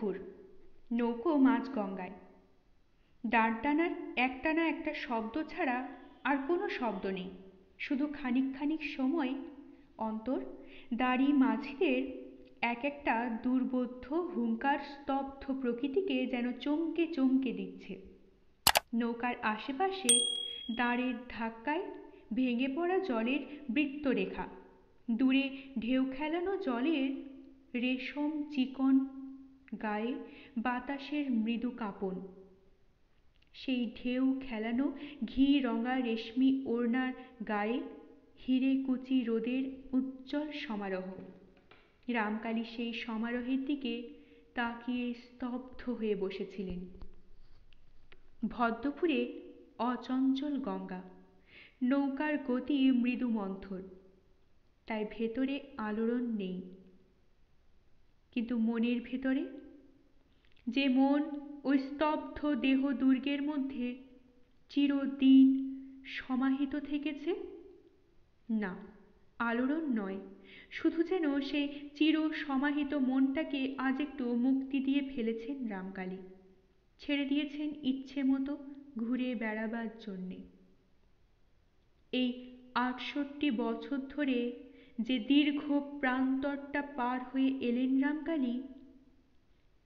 দুপুর, নৌকো মাঝ গঙ্গায়। দাঁড় টানার একটানা একটা শব্দ ছাড়া আর কোনো শব্দ নেই। শুধু খানিক খানিক সময় অন্তর দাড়ি মাঝিদের এক একটা দুর্বোধ্য হুঙ্কার স্তব্ধ প্রকৃতিকে যেন চমকে চমকে দিচ্ছে। নৌকার আশেপাশে দাঁড়ের ধাক্কায় ভেঙে পড়া জলের বৃত্তরেখা, দূরে ঢেউ খেলানো জলের রেশম চিকন গায়ে বাতাসের মৃদু কাঁপন, সেই ঢেউ খেলানো ঘি রঙা রেশমি ওড়নার গায়ে হিরে কুচি রোদের উজ্জ্বল সমারোহ। রামকালী সেই সমারোহের দিকে তাকিয়ে স্তব্ধ হয়ে বসেছিলেন। ভদ্রপুরে অচঞ্চল গঙ্গা, নৌকার গতি মৃদু মন্থর, তাই ভেতরে আলোড়ন নেই। কিন্তু মনের ভেতরে, যে মন ওই স্তব্ধ দেহ দুর্গের মধ্যে চিরদিন সমাহিত থেকেছে, না, আলোড়ন নয়, শুধু যেন সেই চির সমাহিত মনটাকে আজ একটু মুক্তি দিয়ে ফেলেছেন রামকালী, ছেড়ে দিয়েছেন ইচ্ছে মতো ঘুরে বেড়াবার জন্যে। এই ৬৮ বছর ধরে যে দীর্ঘ প্রান্তরটা পার হয়ে এলেন রামকালী,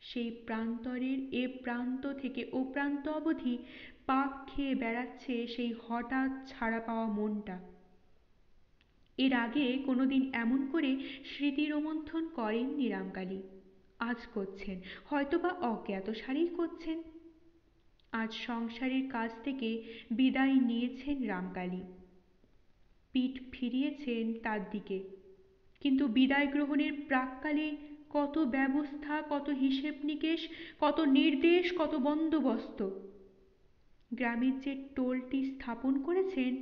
সেই প্রান্তরের এ প্রান্ত থেকে ও প্রান্ত অবধি পাক খেয়ে বেড়াচ্ছে সেই হঠাৎ ছাড়া পাওয়া মনটা। এর আগে কোনোদিন এমন করে স্মৃতি রোমন্থন করেননি রামকালী, আজ করছেন, হয়তোবা অজ্ঞাতসারেই করছেন। আজ সংসারের কাজ থেকে বিদায় নিয়েছেন রামকালী, পিঠ ফিরিয়েছেন তার দিকে, কিন্তু বিদায় গ্রহণের প্রাক্কালে কত ব্যবস্থা, কত হিসেব নিকেশ, কত নির্দেশ, কত বন্দোবস্ত। গ্রামের যে টোলটি স্থাপন করেছেন,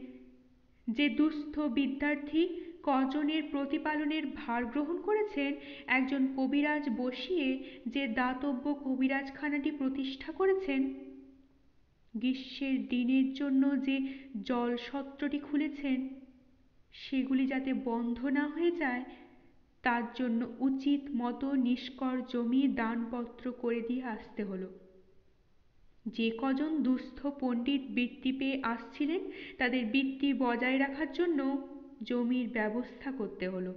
যে দুস্থ বিদ্যার্থী কজনের প্রতিপালনের ভার গ্রহণ করেছেন, একজন কবিরাজ বসিয়ে যে দাতব্য কবিরাজখানাটি প্রতিষ্ঠা করেছেন, গ্রীষ্মের দিনের জন্য যে জলসত্রটি খুলেছেন, সেগুলি যাতে বন্ধ না হয়ে যায়, তার জন্য উচিত মতো নিষ্কর জমি দানপত্র করে দিয়ে আসতে হলো। যে কজন দুস্থ পণ্ডিত বৃত্তি পেয়ে আসছিলেন, তাদের বৃত্তি বজায় রাখার জন্য জমির ব্যবস্থা করতে হলো।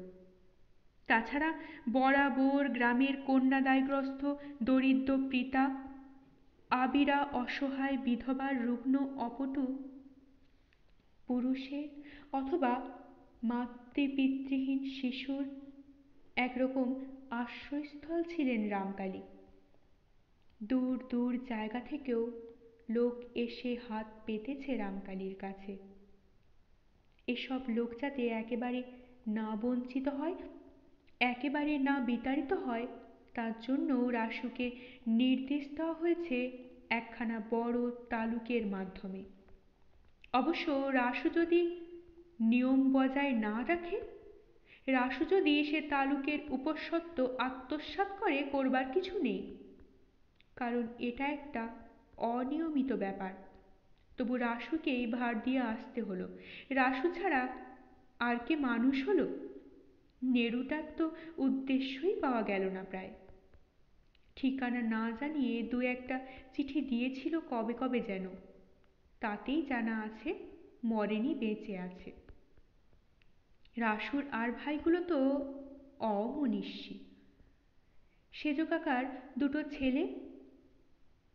তাছাড়া বরাবর গ্রামের কন্যাদায়গ্রস্ত দরিদ্র পিতা, আবিরা অসহায় বিধবার রুগ্ন অপটু পুরুষের অথবা মাতৃপিতৃহীন শিশুর একরকম আশ্রয়স্থল ছিলেন রামকালী। দূর দূর জায়গা থেকেও লোক এসে হাত পেতেছে রামকালীর কাছে। এসব লোক যাতে একেবারে না বঞ্চিত হয়, একেবারে না বিতাড়িত হয়, তার জন্য রাসুকে নির্দেশ দেওয়া হয়েছে একখানা বড় তালুকের মাধ্যমে। অবশ্য রাসু যদি নিয়ম বজায় না রাখে, রাসু যদি সে তালুকের উপস্বত্ব আত্মসাৎ করে, করবার কিছু নেই, কারণ এটা একটা অনিয়মিত ব্যাপার। তবু রাসুকেই ভার দিয়ে আসতে হলো। রাসু ছাড়া আর কে মানুষ হলো? নেড়ুটার তো উদ্দেশ্যই পাওয়া গেল না প্রায়। ঠিকানা না জানিয়ে দু একটা চিঠি দিয়েছিল কবে কবে যেন, তাতেই জানা আছে মরেনি, বেঁচে আছে। রাসুর আর ভাইগুলো তো অমনীষী। সেজ কাকার দুটো ছেলে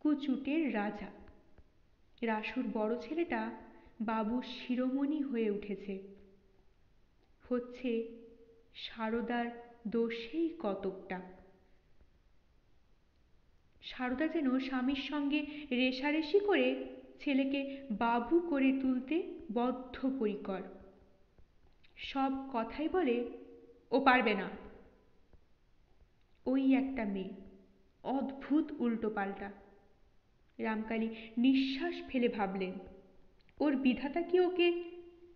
কুচুটের রাজা। রাসুর বড় ছেলেটা বাবুর শিরোমণি হয়ে উঠেছে, হচ্ছে সারদার দোষেই কতকটা। সারদা যেন স্বামীর সঙ্গে রেষারেষি করে ছেলেকে বাবু করে তুলতে বদ্ধপরিকর। সব কথাই বলে, ও পারবে না। ওই একটা মেয়ে, অদ্ভুত উল্টো পাল্টা। রামকালী নিঃশ্বাস ফেলে ভাবলেন, ওর বিধাতা কি ওকে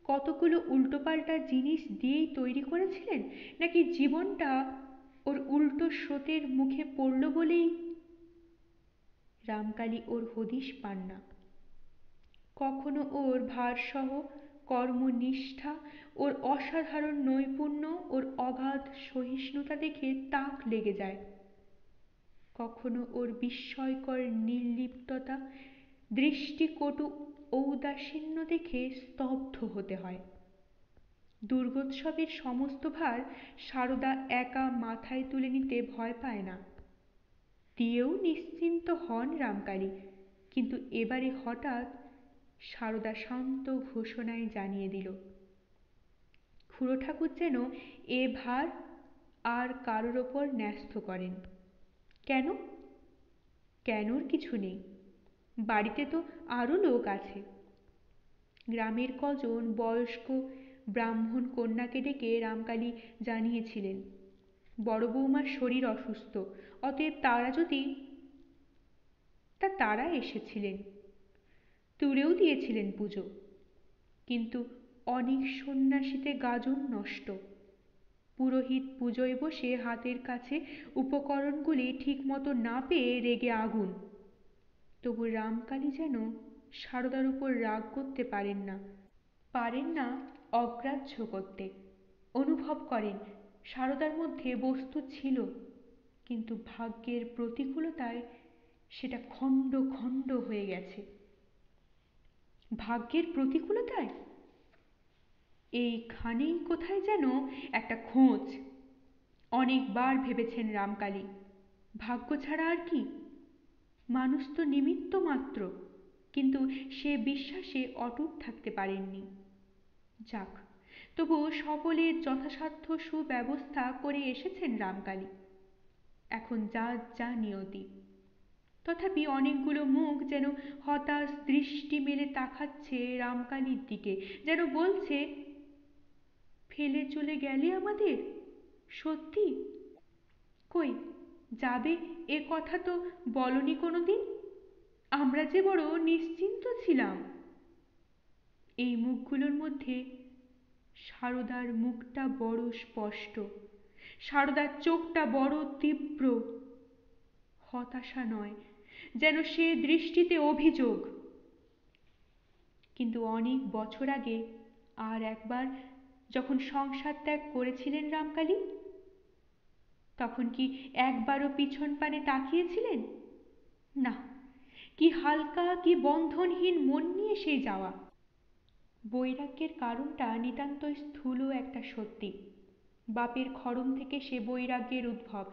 কতগুলো উল্টোপাল্টা জিনিস দিয়েই তৈরি করেছিলেন, নাকি জীবনটা ওর উল্টো স্রোতের মুখে পড়ল বলেই? রামকালী ওর হদিশ পান না। কখনো ওর ভারসহ কর্মনিষ্ঠা, ওর অসাধারণ নৈপুণ্য, ওর অগাধ সহিষ্ণুতা দেখে তাক লেগে যায়। কখনো ওর বিস্ময়কর নির্লিপ্ততা, দৃষ্টিকটু ঔদাসীন্য দেখে স্তব্ধ হতে হয়। দুর্গোৎসবের সমস্ত ভার সারদা একা মাথায় তুলে নিতে ভয় পায় না। দিয়েও নিশ্চিন্ত হন রামকালী, কিন্তু এবারে হঠাৎ সারদা শান্ত ঘোষণায় জানিয়ে দিল, খুড়ো ঠাকুর যেন এ ভার আর কারোর ওপর ন্যস্ত করেন। কেন? কেনর কিছু নেই, বাড়িতে তো আরো লোক আছে। গ্রামের কজন বয়স্ক ব্রাহ্মণ কন্যাকে ডেকে রামকালী জানিয়েছিলেন বড় বৌমার শরীর অসুস্থ, অতএব তারা যদি, তারা এসেছিলেন, তুলেও দিয়েছিলেন পুজো। কিন্তু অনেক সন্ন্যাসীতে গাজন নষ্ট। পুরোহিত পুজোয় বসে হাতের কাছে উপকরণগুলি ঠিক মতো না পেয়ে রেগে আগুন। তবু রামকালী যেন সারদার উপর রাগ করতে পারেন না অগ্রাহ্য করতে। অনুভব করেন সারদার মধ্যে বস্তু ছিল, কিন্তু ভাগ্যের প্রতিকূলতায় সেটা খণ্ড খণ্ড হয়ে গেছে। ভাগ্যের প্রতিকূলতায়? এইখানেই কোথায় যেন একটা খোঁজ। অনেকবার ভেবেছেন রামকালী, ভাগ্য ছাড়া আর কি? মানুষ তো নিমিত্ত মাত্র, কিন্তু সে বিশ্বাসে অটুট থাকতে পারেননি। যাক, তবু সকলের যথাসাধ্য সুব্যবস্থা করে এসেছেন রামকালী। এখন যা নিয়তি। তথাপি অনেকগুলো মুখ যেন হতাশ দৃষ্টি মেলে তাকাচ্ছে রামকালীর দিকে, যেন বলছে, ফেলে চলে গেলে আমাদের? সত্যি? কই যাবে এ কথা তো বলনি কোনোদিন। আমরা যে বড় নিশ্চিন্ত ছিলাম। এই মুখগুলোর মধ্যে সারদার মুখটা বড় স্পষ্ট, সারদার চোখটা বড় তীব্র। হতাশা নয়, যেন সে দৃষ্টিতে অভিযোগ। কিন্তু অনেক বছর আগে আর একবার যখন সংসার ত্যাগ করেছিলেন রামকালী, তখন কি একবারও পিছন পানে তাকিয়েছিলেন? না, কি হালকা, কি বন্ধনহীন মন নিয়ে সেই যাওয়া। বৈরাগ্যের কারণটা নিতান্তই স্থূল একটা সত্যি। বাপের খড়ম থেকে সে বৈরাগ্যের উদ্ভব।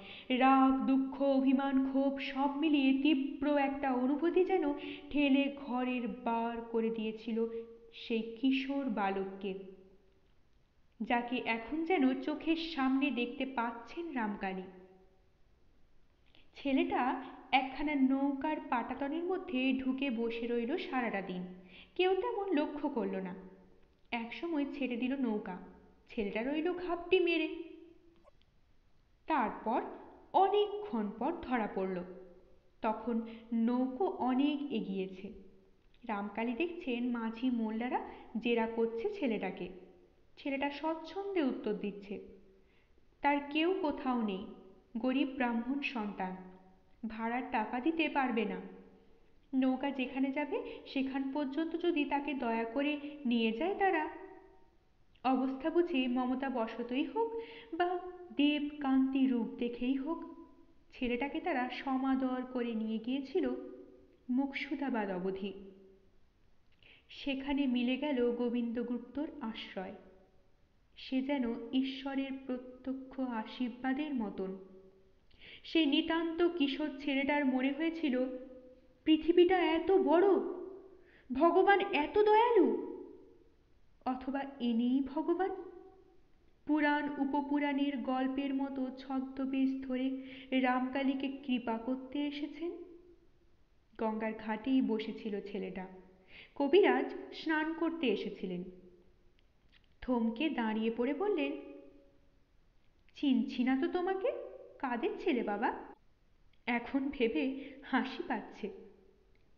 রাগ, দুঃখ, অভিমান, ক্ষোভ সব মিলিয়ে তীব্র একটা অনুভূতি যেন ঠেলে ঘরের বার করে দিয়েছিল সেই কিশোর বালককে, যাকে এখন যেন চোখের সামনে দেখতে পাচ্ছেন রামকালী। ছেলেটা একখানা নৌকার পাটাতনের মধ্যে ঢুকে বসে রইল সারাটা দিন। কেউ তেমন লক্ষ্য করল না। একসময় ছেড়ে দিল নৌকা, ছেলেটা রইল ঘাপটি মেরে। তারপর অনেকক্ষণ পর ধরা পড়ল। তখন নৌকো অনেক এগিয়েছে। রামকালী দেখছেন মাঝি মোল্লারা জেরা করছে ছেলেটাকে। ছেলেটা স্বচ্ছন্দে উত্তর দিচ্ছে, তার কেউ কোথাও নেই, গরিব ব্রাহ্মণ সন্তান, ভাড়ার টাকা দিতে পারবে না। নৌকা যেখানে যাবে সেখান পর্যন্ত যদি তাকে দয়া করে নিয়ে যায় তারা, অবস্থা বুঝে মমতা বশতই হোক বা দেব কান্তি রূপ দেখেই হোক, ছেলেটাকে তারা সমাদর করে নিয়ে গিয়েছিল মুকসুদাবাদ অবধি। সেখানে মিলে গেল গোবিন্দগুপ্তর আশ্রয়। সে যেন ঈশ্বরের প্রত্যক্ষ আশীর্বাদের মতন। সেই নিতান্ত কিশোর ছেলেটার মনে হয়েছিল পৃথিবীটা এত বড়, ভগবান এত দয়ালু, অথবা ইনিই ভগবান, পুরাণ উপপুরাণের গল্পের মতো ছদ্মবেশ ধরে রামকালীকে কৃপা করতে এসেছেন। গঙ্গার ঘাটেই বসেছিল ছেলেটা। কবিরাজ স্নান করতে এসেছিলেন। থমকে দাঁড়িয়ে পড়ে বললেন, চিনছি না তো তোমাকে, কাদের ছেলে বাবা? এখন ভেবে হাসি পাচ্ছে।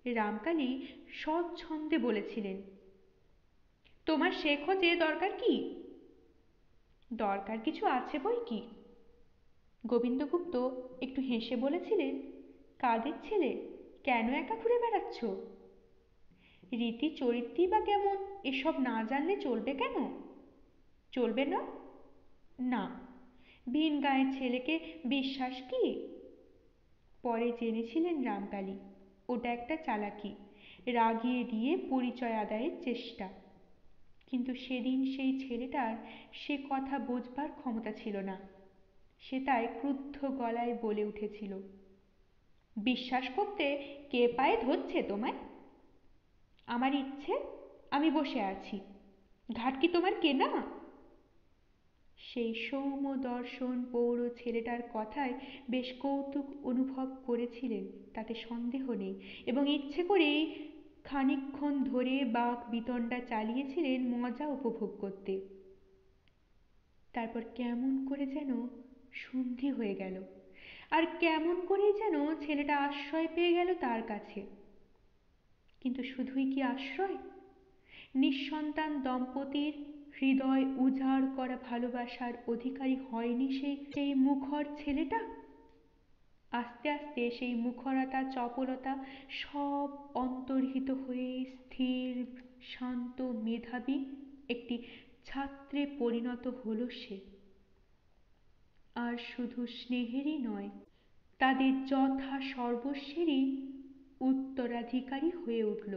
রামকালী সচ্ছন্দে বলেছিলেন, তোমার সে খোঁজে দরকার কি? দরকার কিছু আছে বই কি। গোবিন্দগুপ্ত একটু হেসে বলেছিলেন, কাদের ছেলে, কেন একা ঘুরে বেড়াচ্ছ? রীতি চরিত্রই বা কেমন এসব না জানলে চলবে কেন? চলবে না? না, ভিন গাঁয়ের ছেলেকে বিশ্বাস কি? পরে জেনেছিলেন রামকালী ওটা একটা চালাকি, রাগিয়ে দিয়ে পরিচয় আদায়ের চেষ্টা। কিন্তু সেদিন সেই ছেলেটার সে কথা বোঝবার ক্ষমতা ছিল না। সে তাই ক্রুদ্ধ গলায় বলে উঠেছিল, বিশ্বাস করতে কে পায়ে ধরছে তোমায়? আমার ইচ্ছে, আমি বসে আছি, ঘাট কি তোমার কেনা? সেই সৌম্য দর্শন পৌর ছেলেটার কথায় বেশ কৌতুক অনুভব করেছিলেন, তাতে সন্দেহ নেই, এবং ইচ্ছে করেই খানিকক্ষণ ধরে বাক বিতণ্ডা চালিয়েছিলেন মজা উপভোগ করতে। তারপর কেমন করে যেন সন্ধি হয়ে গেল, আর কেমন করেই যেন ছেলেটা আশ্রয় পেয়ে গেল তার কাছে। কিন্তু শুধুই কি আশ্রয়? নিঃসন্তান দম্পতির হৃদয় উজাড় করা ভালোবাসার অধিকারী হয়নি সেই মুখর ছেলেটা? আস্তে আস্তে সেই মুখরতা চপলতা সব অন্তর্হিত হয়ে স্থির শান্ত মেধাবী একটি ছাত্রে পরিণত হল সে। আর শুধু স্নেহেরই নয়, তাদের যথা সর্বস্বেরই উত্তরাধিকারী হয়ে উঠল।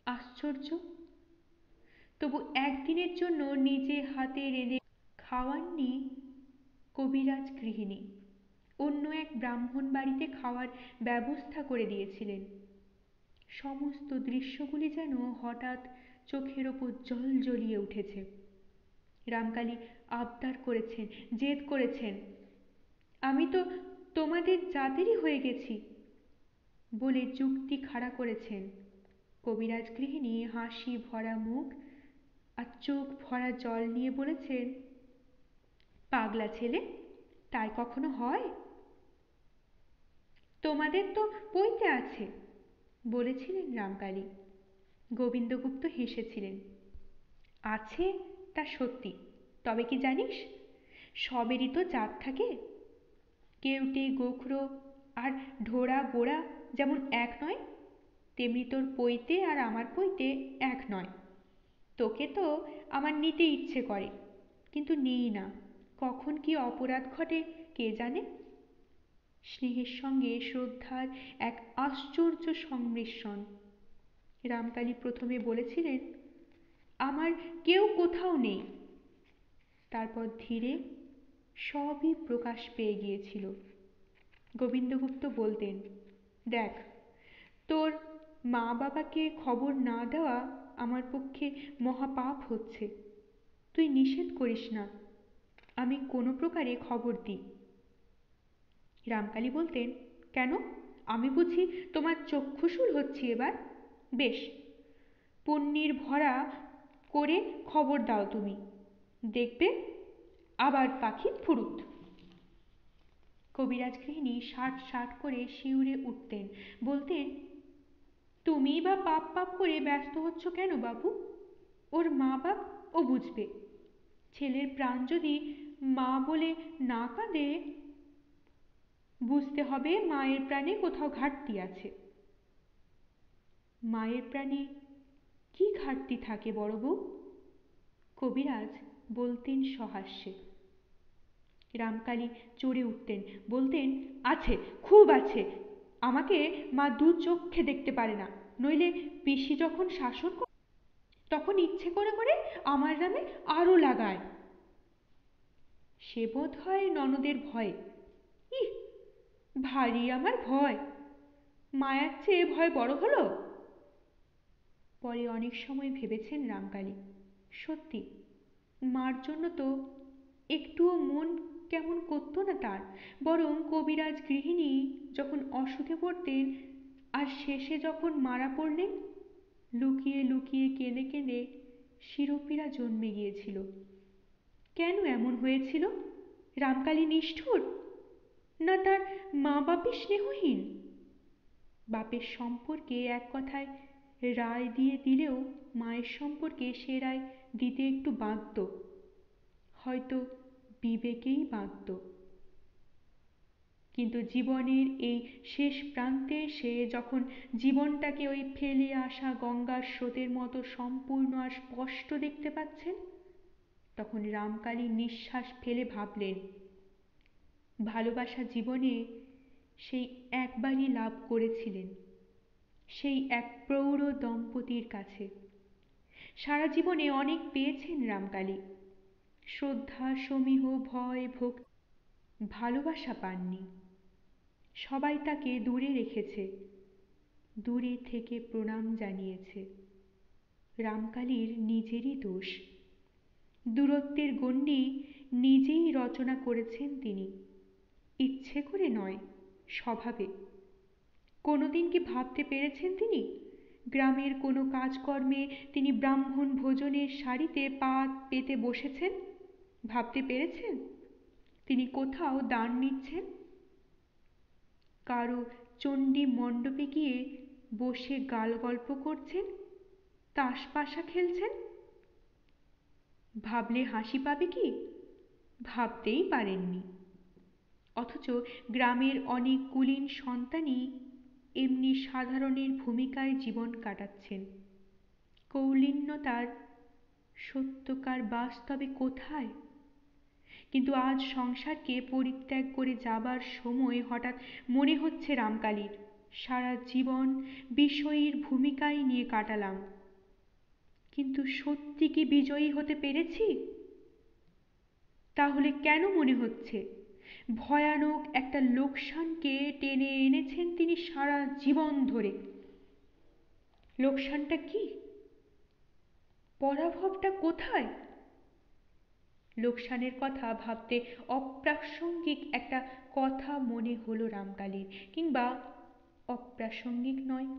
আশ্চর্য! তবু একদিনের জন্য নিজে হাতে রেঁধে খাওয়াননি কবিরাজ গৃহিণী, অন্য এক ব্রাহ্মণ বাড়িতে খাওয়ার ব্যবস্থা করে দিয়েছিলেন। সমস্ত দৃশ্যগুলি যেন হঠাৎ চোখের ওপর জল জ্বলিয়ে উঠেছে। রামকালী আবদার করেছেন, জেদ করেছেন, আমি তো তোমাদের জাতেরই হয়ে গেছি বলে যুক্তি খাড়া করেছেন। কবিরাজ গৃহিণী হাসি ভরা মুখ আর চোখ ভরা জল নিয়ে বলেছেন, পাগলা ছেলে, তাই কখনো হয়? তোমাদের তো পৈতে আছে বলেছিলেন রামকালী। গোবিন্দগুপ্ত হেসেছিলেন। আছে তা সত্যি, তবে কি জানিস, সবেরই তো জাত থাকে। কেউটে গোখরো আর ঢোড়া বোড়া যেমন এক নয়, তেমনি তোর পৈতে আর আমার পৈতে এক নয়। তোকে তো আমার নিতে ইচ্ছে করে, কিন্তু নিই না। কখন কি অপরাধ ঘটে কে জানে। স্নেহের সঙ্গে শ্রদ্ধার এক আশ্চর্য সংমিশ্রণ। রামকালী প্রথমে বলেছিলেন, আমার কেউ কোথাও নেই। তারপর ধীরে সবই প্রকাশ পেয়ে গিয়েছিল। গোবিন্দগুপ্ত বলতেন, দেখ, তোর মা বাবাকে খবর না দেওয়া আমার পক্ষে মহাপাপ হচ্ছে। তুই নিষেধ করিস না, আমি কোনো প্রকারে খবর দিই। রামকালী বলতেন, কেন, আমি বুঝি তোমার চক্ষুশূল হচ্ছি এবার? বেশ, পুণ্যির ভরা করে খবর দাও তুমি, দেখবে আবার পাখি ফুরুত। কবিরাজ গৃহিণী ষাট ষাট করে শিউরে উঠতেন, বলতেন, তুমি বা পাপ পাপ করে ব্যস্ত হচ্ছ কেন বাবু? ওর মা বাপ ও বুঝবে। ছেলের প্রাণ যদি মা বলে না কাঁদে, বুঝতে হবে মায়ের প্রাণে কোথাও ঘাটতি আছে। মায়ের প্রাণে কি ঘাটতি থাকে বড় বউ? কবিরাজ বলতেন সহাস্যে। রামকালী চড়ে উঠতেন, বলতেন, আছে, খুব আছে। আমাকে মা দু চক্ষে দেখতে পারে না, নইলে পিসি যখন শাসন করে তখন ইচ্ছে করে করে আমার নামে আরো লাগায়। সে বোধ হয় ননদের ভয়ে। ইহ, ভারী আমার ভয়, মায়ার চেয়ে ভয় বড় হলো। পরে অনেক সময় ভেবেছেন রামকালী, সত্যি মার জন্য তো একটুও মন কেমন করতো না তার, বরং কবিরাজ গৃহিণী যখন অসুখে পড়তেন আর শেষে যখন মারা পড়লেন, লুকিয়ে লুকিয়ে কেঁদে কেঁদে শিরোপীড়া জন্মে গিয়েছিল। কেন এমন হয়েছিল? রামকালী নিষ্ঠুর, না তার মা বাপই স্নেহহীন? বাপের সম্পর্কে এক কথায় রায় দিয়ে দিলেও মায়ের সম্পর্কে সে রায় দিতে একটু বাধ্য, হয়তো বিবেকেই বাধ্য। কিন্তু জীবনের এই শেষ প্রান্তে সে যখন জীবনটাকে ওই ফেলে আসা গঙ্গার স্রোতের মতো সম্পূর্ণ আর স্পষ্ট দেখতে পাচ্ছেন, তখন রামকালী নিঃশ্বাস ফেলে ভাবলেন, ভালোবাসা জীবনে সেই একবারই লাভ করেছিলেন, সেই এক প্রৌঢ় দম্পতির কাছে। সারা জীবনে অনেক পেয়েছেন রামকালী, শ্রদ্ধা, সমীহ, ভয়, ভক্তি, ভালোবাসা পাননি। সবাই তাকে দূরে রেখেছে, দূরে থেকে প্রণাম জানিয়েছে। রামকালীর নিজেরই দোষ, দূরত্বের গণ্ডি নিজেই রচনা করেছেন তিনি, ইচ্ছে করে নয়, স্বভাবে। কোনোদিন কি ভাবতে পেরেছেন তিনি গ্রামের কোনো কাজকর্মে তিনি ব্রাহ্মণ ভোজনের সারিতে পা পেতে বসেছেন? ভাবতে পেরেছেন তিনি কোথাও দান নিচ্ছেন, কারো চণ্ডী মণ্ডপে গিয়ে বসে গাল গল্প করছেন, তাসপাশা খেলছেন? ভাবলে হাসি পাবে কি? ভাবতেই পারেননি। অথচ গ্রামের অনেক কুলীন সন্তানই এমনি সাধারণের ভূমিকায় জীবন কাটাচ্ছেন। কৌলীন্যতার সত্যকার বাস্তবে কোথায়? কিন্তু আজ সংসারকে পরিত্যাগ করে যাবার সময় হঠাৎ মনে হচ্ছে রামকালীর, সারা জীবন বিষয়ীর ভূমিকায় নিয়ে কাটালাম, কিন্তু সত্যি কি বিজয়ী হতে পেরেছি? তাহলে কেন মনে হচ্ছে ভয়ানক একটা লোকসানকে টেনে এনেছেন তিনি সারা জীবন ধরে? লোকসানটা কি? পরাভবটা কোথায়? লোকসানের কথা ভাবতে অপ্রাসঙ্গিক একটা কথা মনে হলো রামকালীর, কিংবা অপ্রাসঙ্গিক নয়,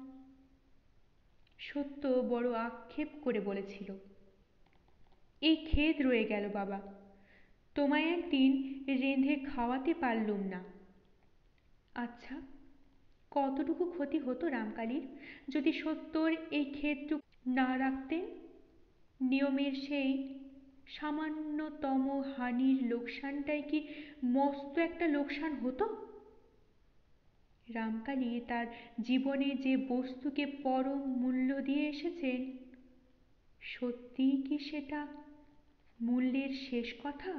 সত্য বড় আক্ষেপ করে বলেছিল, এই খেদ রয়ে গেল বাবা, তোমায় একদিন রেঁধে খাওয়াতে পারলুম না। আচ্ছা, কতটুকু ক্ষতি হতো রামকালীর যদি সত্যর এই খেদটুকু না রাখতেন? নিয়মের সেই সামান্যতম হানির লোকসানটাই কি মস্ত একটা লোকসান হতো? রামকালী তার জীবনে যে বস্তুকে পরম মূল্য দিয়ে এসেছেন, সত্যিই কি সেটা মূল্যের শেষ কথা?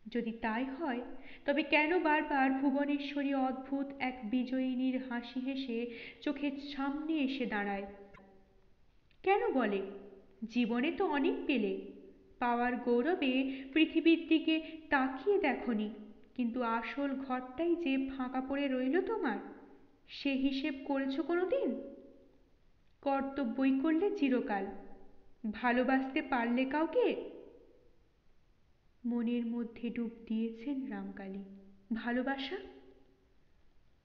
যদি তাই হয়, তবে কেন বারবার ভুবনেশ্বরী অদ্ভুত এক বিজয়িনীর হাসি হেসে চোখের সামনে এসে দাঁড়ায়? কেন বলে, জীবনে তো অনেক পেলে, পাওয়ার গৌরবে পৃথিবীর দিকে তাকিয়ে দেখনি, কিন্তু আসল ঘরটাই যে ফাঁকা পড়ে রইল তোমার, সে হিসেব করেছ কোনোদিন? কর্তব্যই করলে চিরকাল, ভালোবাসতে পারলে কাউকে? মনের মধ্যে ডুব দিয়েছেন রামকালী। ভালোবাসা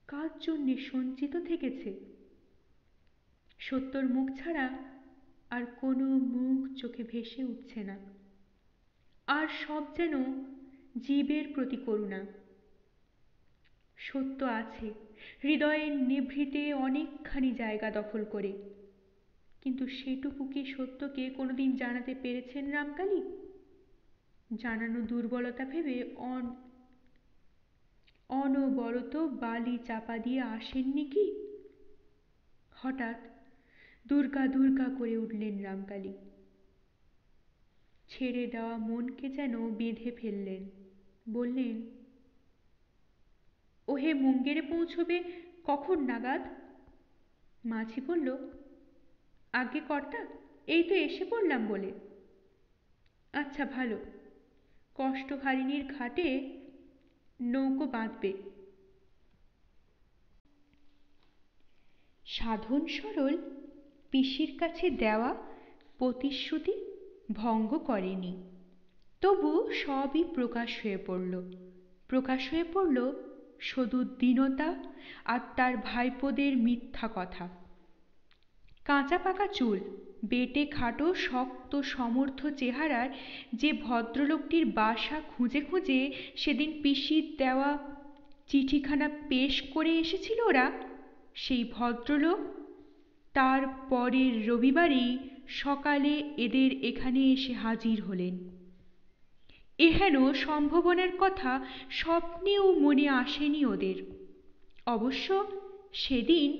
কার জন্যে সঞ্চিত থেকেছে? সত্যর মুখ ছাড়া আর কোনো মুখ চোখে ভেসে উঠছে না, আর সব যেন জীবের প্রতি করুণা। সত্য আছে হৃদয়ের নিভৃতে অনেকখানি জায়গা দখল করে, কিন্তু সেটুকু কি সত্যকে কোনোদিন জানাতে পেরেছেন রামকালী? জানানো দুর্বলতা ভেবে অনবরত বালি চাপা দিয়ে আসেননি কি? হঠাৎ দুর্গা দুর্গা করে উঠলেন রামকালী, ছেড়ে দেওয়া মনকে যেন বেঁধে ফেললেন। বললেন, ওহে মুঙ্গেরে পৌঁছবে কখন নাগাদ? মাঝি বলল, আগে কর্তা, এই তো এসে পড়লাম বলে। আচ্ছা ভালো, কষ্টহারিণীর ঘাটে নৌকো বাঁধবে। সাধন সরল পিসির কাছে দেওয়া প্রতিশ্রুতি ভঙ্গ করেনি, তবু সবই প্রকাশ হয়ে পড়ল। প্রকাশ হয়ে পড়ল শুধু দীনতা আর তার ভাইপোদের মিথ্যা কথা। কাঁচা পাকা চুল, বেটে খাটো শক্ত সমর্থ চেহারার যে ভদ্রলোকটির বাসা খুঁজে খুঁজে সেদিন পিসির দেওয়া চিঠিখানা পেশ করে এসেছিল ওরা, সেই ভদ্রলোক তার পরের রবিবারেই সকালে এদের এখানে এসে হাজির হলেন। এহেন সম্ভাবনার কথা স্বপ্নেও মনে আসেনি ওদের। অবশ্য সেদিন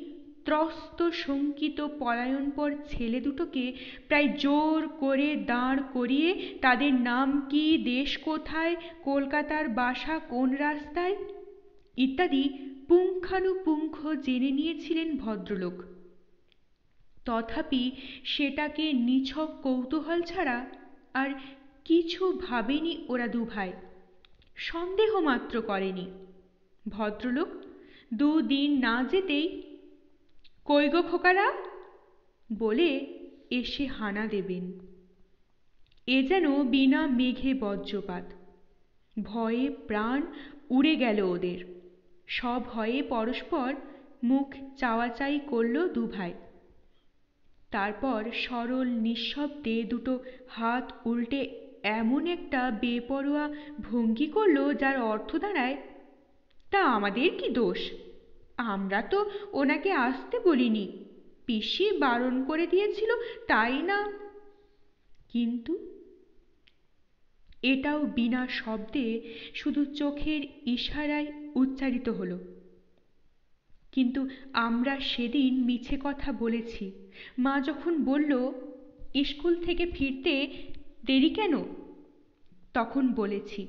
ত্রস্ত শঙ্কিত পলায়নপর ছেলে দুটোকে প্রায় জোর করে দাঁড় করিয়ে তাদের নাম কি, দেশ কোথায়, কলকাতার বাসা কোন রাস্তায় ইত্যাদি পুঙ্খানুপুঙ্খ জেনে নিয়েছিলেন ভদ্রলোক। তথাপি সেটাকে নিছক কৌতূহল ছাড়া আর কিছু ভাবেনি ওরা দুভাই, সন্দেহ মাত্র করেনি। ভদ্রলোক 2 দিন না যেতেই কই গো খোকারা বলে এসে হানা দেবেন। এ যেন বিনা মেঘে বজ্রপাত। ভয়ে প্রাণ উড়ে গেল ওদের। সভয়ে পরস্পর মুখ চাওয়াচাই করল দুভাই। তারপর সরল নিঃশব্দে দুটো হাত উল্টে এমন একটা বেপরোয়া ভঙ্গি করল যার অর্থ দাঁড়ায়, তা আমাদের কি দোষ? আমরা তো ওনাকে আসতে বলিনি, পিসি বারণ করে দিয়েছিল তাই না। কিন্তু এটাও বিনা শব্দে শুধু চোখের ইশারায় উচ্চারিত হলো। কিন্তু আমরা সেদিন মিছে কথা বলেছি। মা যখন বলল স্কুল থেকে ফিরতে দেরি কেন, তখন বলেছি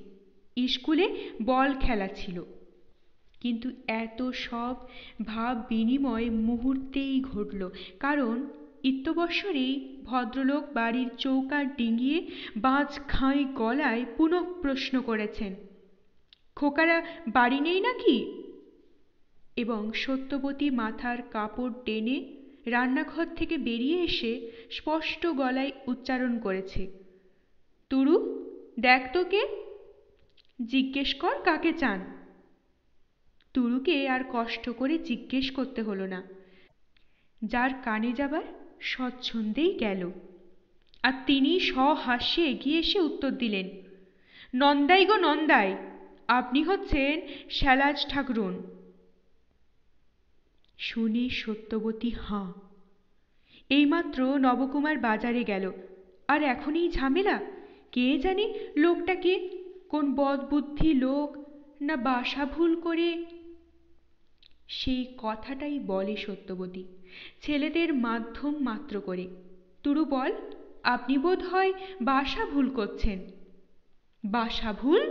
স্কুলে বল খেলা ছিল। কিন্তু এত সব ভাব বিনিময় মুহূর্তেই ঘটল, কারণ ইত্যবসরেই ভদ্রলোক বাড়ির চৌকাঠ ডিঙিয়ে বাজ খাঁই গলায় পুনঃ প্রশ্ন করেছেন, খোকারা বাড়ি নেই নাকি? এবং সত্যবতী মাথার কাপড় টেনে রান্নাঘর থেকে বেরিয়ে এসে স্পষ্ট গলায় উচ্চারণ করেছে, তুরু দেখ তো কে, জিজ্ঞেস কর কাকে চান। তুরুকে আর কষ্ট করে জিজ্ঞেস করতে হলো না। যার কানে যাবার স্বচ্ছন্দেই গেল, আর তিনি সহাস্যে এগিয়ে এসে উত্তর দিলেন, নন্দাই গো নন্দাই, আপনি হচ্ছেন শ্যালাজ ঠাকরুন। শুনে সত্যবতী হাঁ। এইমাত্র নবকুমার বাজারে গেল, আর এখনই ঝামেলা। কে জানে লোকটাকে, কোন বদবুদ্ধি লোক না বাসা ভুল করে। সেই কথাটাই বলে সত্যবতী, ছেলেদের মাধ্যম মাত্র করে। তুরু বল, আপনি বোধ হয় বাসা ভুল করছেন। বাসা ভুল?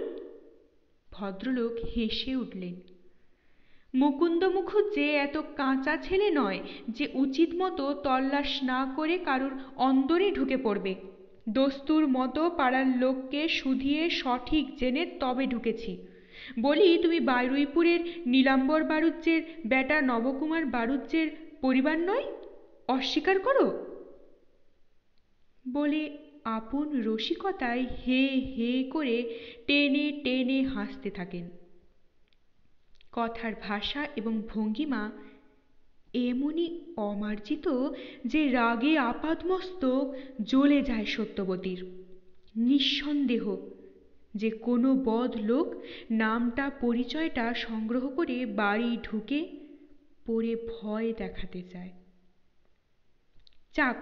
ভদ্রলোক হেসে উঠলেন। মুকুন্দ মুখুজ্জে এত কাঁচা ছেলে নয় যে উচিত মতো তল্লাশ না করে কারুর অন্দরে ঢুকে পড়বে। দস্তুর মতো পাড়ার লোককে শুধিয়ে সঠিক জেনে তবে ঢুকেছি। বলি, তুমি বারুইপুরের নীলাম্বর বাড়ুজ্যের বেটা নবকুমার বাড়ুজ্যের পরিবার নয়? অস্বীকার করো। বলে আপন রসিকতায় হে হে করে টেনে টেনে হাসতে থাকেন। কথার ভাষা এবং ভঙ্গিমা এমনই অমার্জিত যে রাগে আপাদমস্তক জ্বলে যায় সত্যবতীর। নিঃসন্দেহ যে কোনো বদ লোক নামটা পরিচয়টা সংগ্রহ করে বাড়ি ঢুকে পড়ে ভয় দেখাতে চায়। চাক,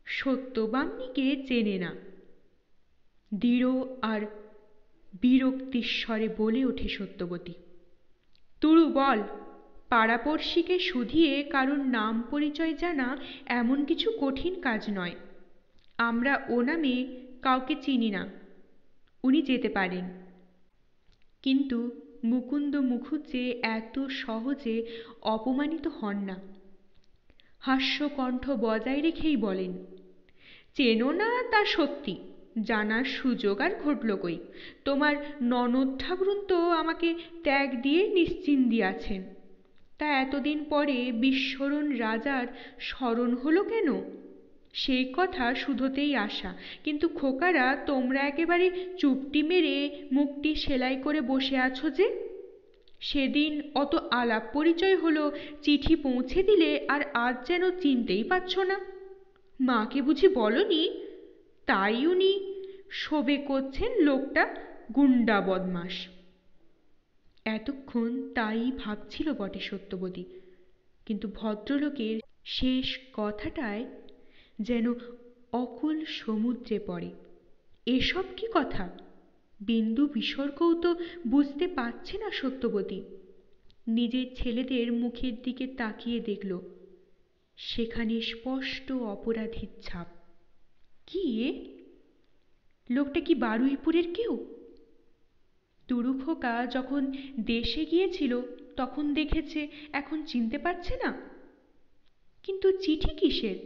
সত্যবামনিকে চেনে না। দৃঢ় আর বিরক্তিস্বরে বলে ওঠে সত্যবতী, তুরু বল, পাড়াপড়শিকে শুধিয়ে কারুর নাম পরিচয় জানা এমন কিছু কঠিন কাজ নয়। আমরা ও নামে কাউকে চিনি না, উনি যেতে পারেন। কিন্তু মুকুন্দ মুখুজ্জে এত সহজে অপমানিত হন না। হাস্যকণ্ঠ বজায় রেখেই বলেন, চেনো না তা সত্যি, জানার সুযোগ আর ঘটল কই। তোমার ননদ ঠাকরুন তো আমাকে ত্যাগ দিয়ে নিশ্চিন্দি আছেন, তা এতদিন পরে বিস্মরণ রাজার স্মরণ হলো কেন? সেই কথা শুধোতেই আসা। কিন্তু খোকারা, তোমরা একেবারে চুপটি মেরে মুখটি সেলাই করে বসে আছো যে? সেদিন অত আলাপ পরিচয় হলো, চিঠি পৌঁছে দিলে, আর আজ যেন চিনতেই পারছ না। মাকে বুঝি বলনি? তাই উনি শোবে করছেন লোকটা গুন্ডা বদমাস। এতক্ষণ তাই ভাবছিল বটে সত্যবতী, কিন্তু ভদ্রলোকের শেষ কথাটায় যেন অকুল সমুদ্রে পড়ে। এসব কি কথা? বিন্দু বিসর্গও তো বুঝতে পারছে না সত্যবতী। নিজের ছেলেদের মুখের দিকে তাকিয়ে দেখল, সেখানে স্পষ্ট অপরাধীর ছাপ। কি এ? লোকটা কি বারুইপুরের কেউ? তুরু খোকা যখন দেশে গিয়েছিল তখন দেখেছে, এখন চিনতে পারছে না। কিন্তু চিঠি কিসের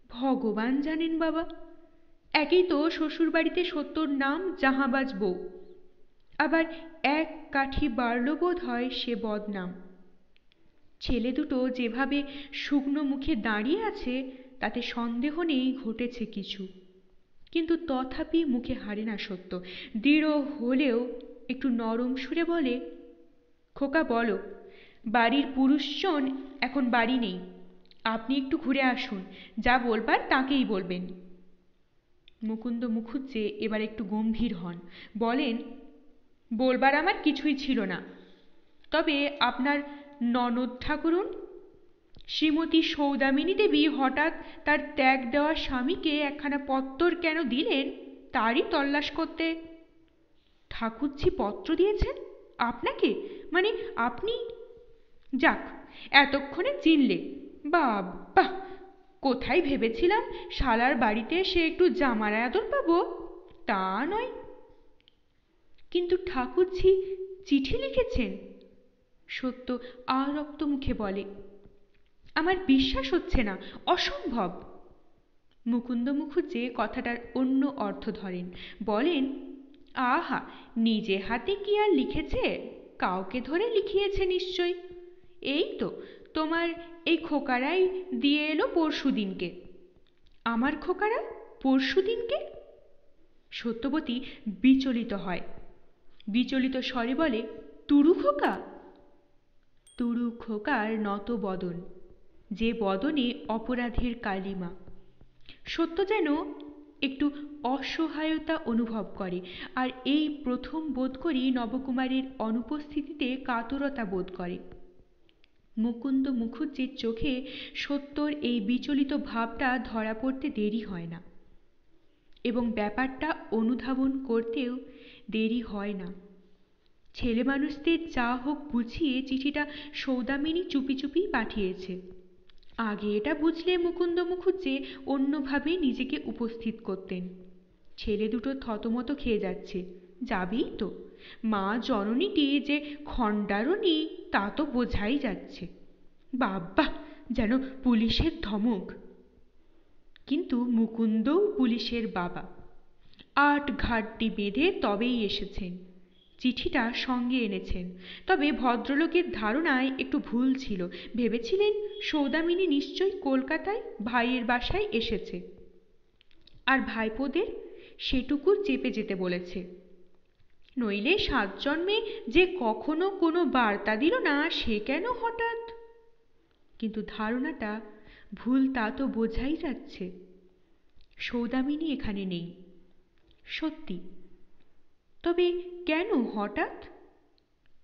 ভগবান জানেন বাবা। একেই তো শ্বশুরবাড়িতে সত্যর নাম জাহাবাজ বউ, আবার এক কাঠি বাড়ল বোধ হয় সে বদনাম। ছেলে দুটো যেভাবে শুকনো মুখে দাঁড়িয়ে আছে তাতে সন্দেহ নেই ঘটেছে কিছু, কিন্তু তথাপি মুখে হারে না সত্য। দৃঢ় হলেও একটু নরম সুরে বলে, খোকা বলো, বাড়ির পুরুষজন এখন বাড়ি নেই, আপনি একটু ঘুরে আসুন, যা বলবার তাকেই বলবেন। মুকুন্দ মুখুজ্জে এবার একটু গম্ভীর হন, বলেন, বলবার আমার কিছুই ছিল না, তবে আপনার ননদ ঠাকুরুন শ্রীমতী সৌদামিনী দেবী হঠাৎ তার ত্যাগ দেওয়া স্বামীকে একখানা পত্তর কেন দিলেন তারই তল্লাশ করতে। ঠাকুরজি পত্র দিয়েছেন আপনাকে? মানে আপনি? যাক, এতক্ষণে চিনলে, বাবা! কোথায় ভেবেছিলাম শালার বাড়িতে সে একটু জামার আদর পাবো, তা নয়। কিন্তু ঠাকুরজি চিঠি লিখেছেন? সত্য আরক্ত মুখে বলে, আমার বিশ্বাস হচ্ছে না, অসম্ভব। মুকুন্দ মুখুজ্জে কথাটার অন্য অর্থ ধরেন, বলেন, আহা, নিজে হাতে কি আর লিখেছে, কাউকে ধরে লিখিয়েছে নিশ্চয়। এই তো তোমার এই খোকারাই দিয়ে এলো পরশু দিনকে। আমার খোকারা পরশু দিনকে? সত্যবতী বিচলিত হয়, বিচলিত স্বরে বলে, তুরু খোকা? তুরু খোকার নত বদন, যে বদনে অপরাধের কালিমা। সত্য যেন একটু অসহায়তা অনুভব করে, আর এই প্রথম বোধ করি নবকুমারের অনুপস্থিতিতে কাতরতা বোধ করে। মুকুন্দ মুখুজ্জের চোখে সত্যর এই বিচলিত ভাবটা ধরা পড়তে দেরি হয় না, এবং ব্যাপারটা অনুধাবন করতেও দেরি হয় না। ছেলে মানুষদের যা হোক বুঝিয়ে চিঠিটা সৌদামিনী চুপি চুপি পাঠিয়েছে। আগে এটা বুঝলে মুকুন্দ মুখুজ্জে অন্যভাবে নিজেকে উপস্থিত করতেন। ছেলে দুটো থতমত খেয়ে যাচ্ছে, যাবেই তো, মা জননীটি যে খণ্ডারণী তা তো বোঝাই যাচ্ছে। বাবা, যেন পুলিশের ধমক। কিন্তু মুকুন্দও পুলিশের বাবা, আট ঘাটটি বেঁধে তবেই এসেছেন, চিঠিটা সঙ্গে এনেছেন। তবে ভদ্রলোকের ধারণায় একটু ভুল ছিল, ভেবেছিলেন সৌদামিনী নিশ্চয়ই কলকাতায় ভাইয়ের বাসায় এসেছে, আর ভাইপোদের সেটুকু চেপে যেতে বলেছে। নইলে 7 জন্মে যে কখনো কোনো বার্তা দিল না, সে কেন হঠাৎ? কিন্তু ধারণাটা ভুল তা তো বোঝাই যাচ্ছে। সৌদামিনী এখানে নেই সত্যি, তবে কেন হঠাৎ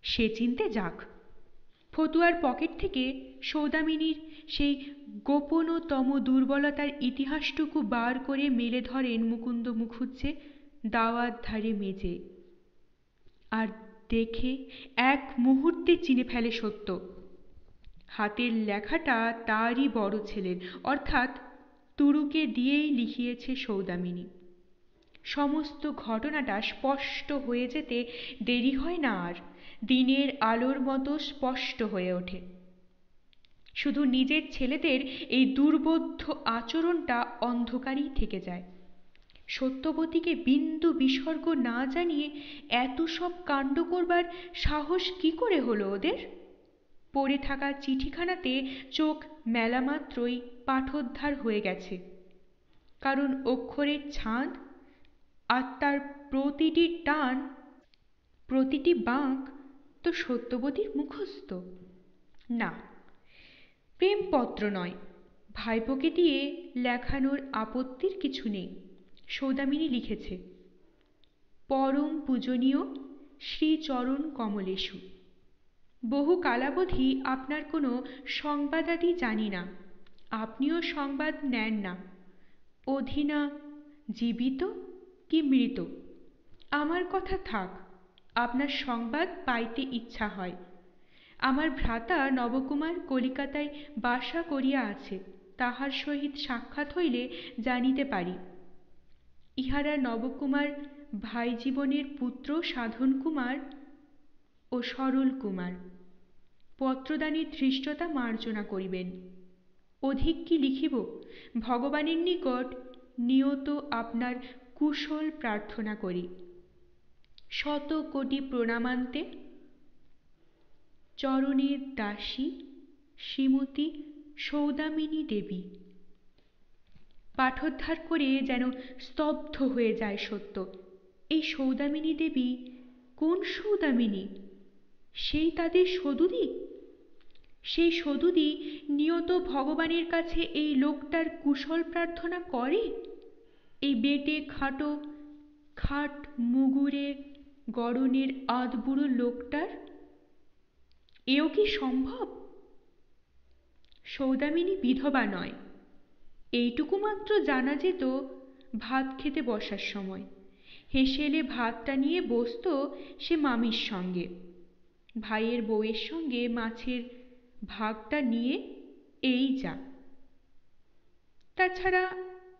সে চিনতে যাক। ফতুয়ার পকেট থেকে সৌদামিনীর সেই গোপনতম দুর্বলতার ইতিহাসটুকু বার করে মেলে ধরেন মুকুন্দ মুখুজ্জে দাওয়ার ধারে মেজে, আর দেখে এক মুহূর্তে চিনে ফেলে সত্য। হাতের লেখাটা তারই বড় ছেলের, অর্থাৎ তুরুকে দিয়েই লিখিয়েছে সৌদামিনী। সমস্ত ঘটনাটা স্পষ্ট হয়ে যেতে দেরি হয় না, আর দিনের আলোর মতো স্পষ্ট হয়ে ওঠে। শুধু নিজের ছেলেদের এই দুর্বোধ্য আচরণটা অন্ধকারই থেকে যায়। সত্যবতীকে বিন্দু বিসর্গ না জানিয়ে এত সব কাণ্ড করবার সাহস কি করে হলো ওদের? পড়ে থাকা চিঠিখানাতে চোখ মেলা মাত্রই পাঠোদ্ধার হয়ে গেছে, কারণ অক্ষরের ছাঁদ আর তার প্রতিটি টান, প্রতিটি বাঁক তো সত্যবতীর মুখস্থ। না, প্রেমপত্র নয়, ভাইপোকে দিয়ে লেখানোর আপত্তির কিছু নেই। সৌদামিনী লিখেছে, পরম পূজনীয় শ্রীচরণ কমলেশু, বহু কালাবধি আপনার কোনো সংবাদাদি জানি না, আপনিও সংবাদ নেন না, অধীনা জীবিত কি মৃত। আমার কথা থাক, আপনার সংবাদ পাইতে ইচ্ছা হয়। আমার ভ্রাতা নবকুমার কলিকাতায় বাসা করিয়া আছে, তাহার সহিত সাক্ষাৎ হইলে জানিতে পারি। ইহারা নবকুমার ভাই জীবনের পুত্র সাধন কুমার ও সরল কুমার। পত্রদানের ধৃষ্টতা মার্জনা করিবেন। অধিক কি লিখিব? ভগবানের নিকট নিয়ত আপনার কুশল প্রার্থনা করি। শত কোটি প্রণামান্তে, চরণের দাসী শ্রীমতী সৌদামিনী দেবী। পাঠোদ্ধার করে যেন স্তব্ধ হয়ে যায় সত্য। এই সৌদামিনী দেবী কোন সৌদামিনী? সেই তাদের সদুদি? সেই সদুদি নিয়ত ভগবানের কাছে এই লোকটার কুশল প্রার্থনা করে? এই বেটে খাটো খাট মুগুরে গড়নের আধবুড়ো লোকটার? এও কি সম্ভব? সৌদামিনী বিধবা নয়, এইটুকু মাত্র জানা যেত ভাত খেতে বসার সময়। হেসেলে ভাতটা নিয়ে বসত সে মামির সঙ্গে, ভাইয়ের বউয়ের সঙ্গে মাছের ভাগটা নিয়ে, এই যা। তাছাড়া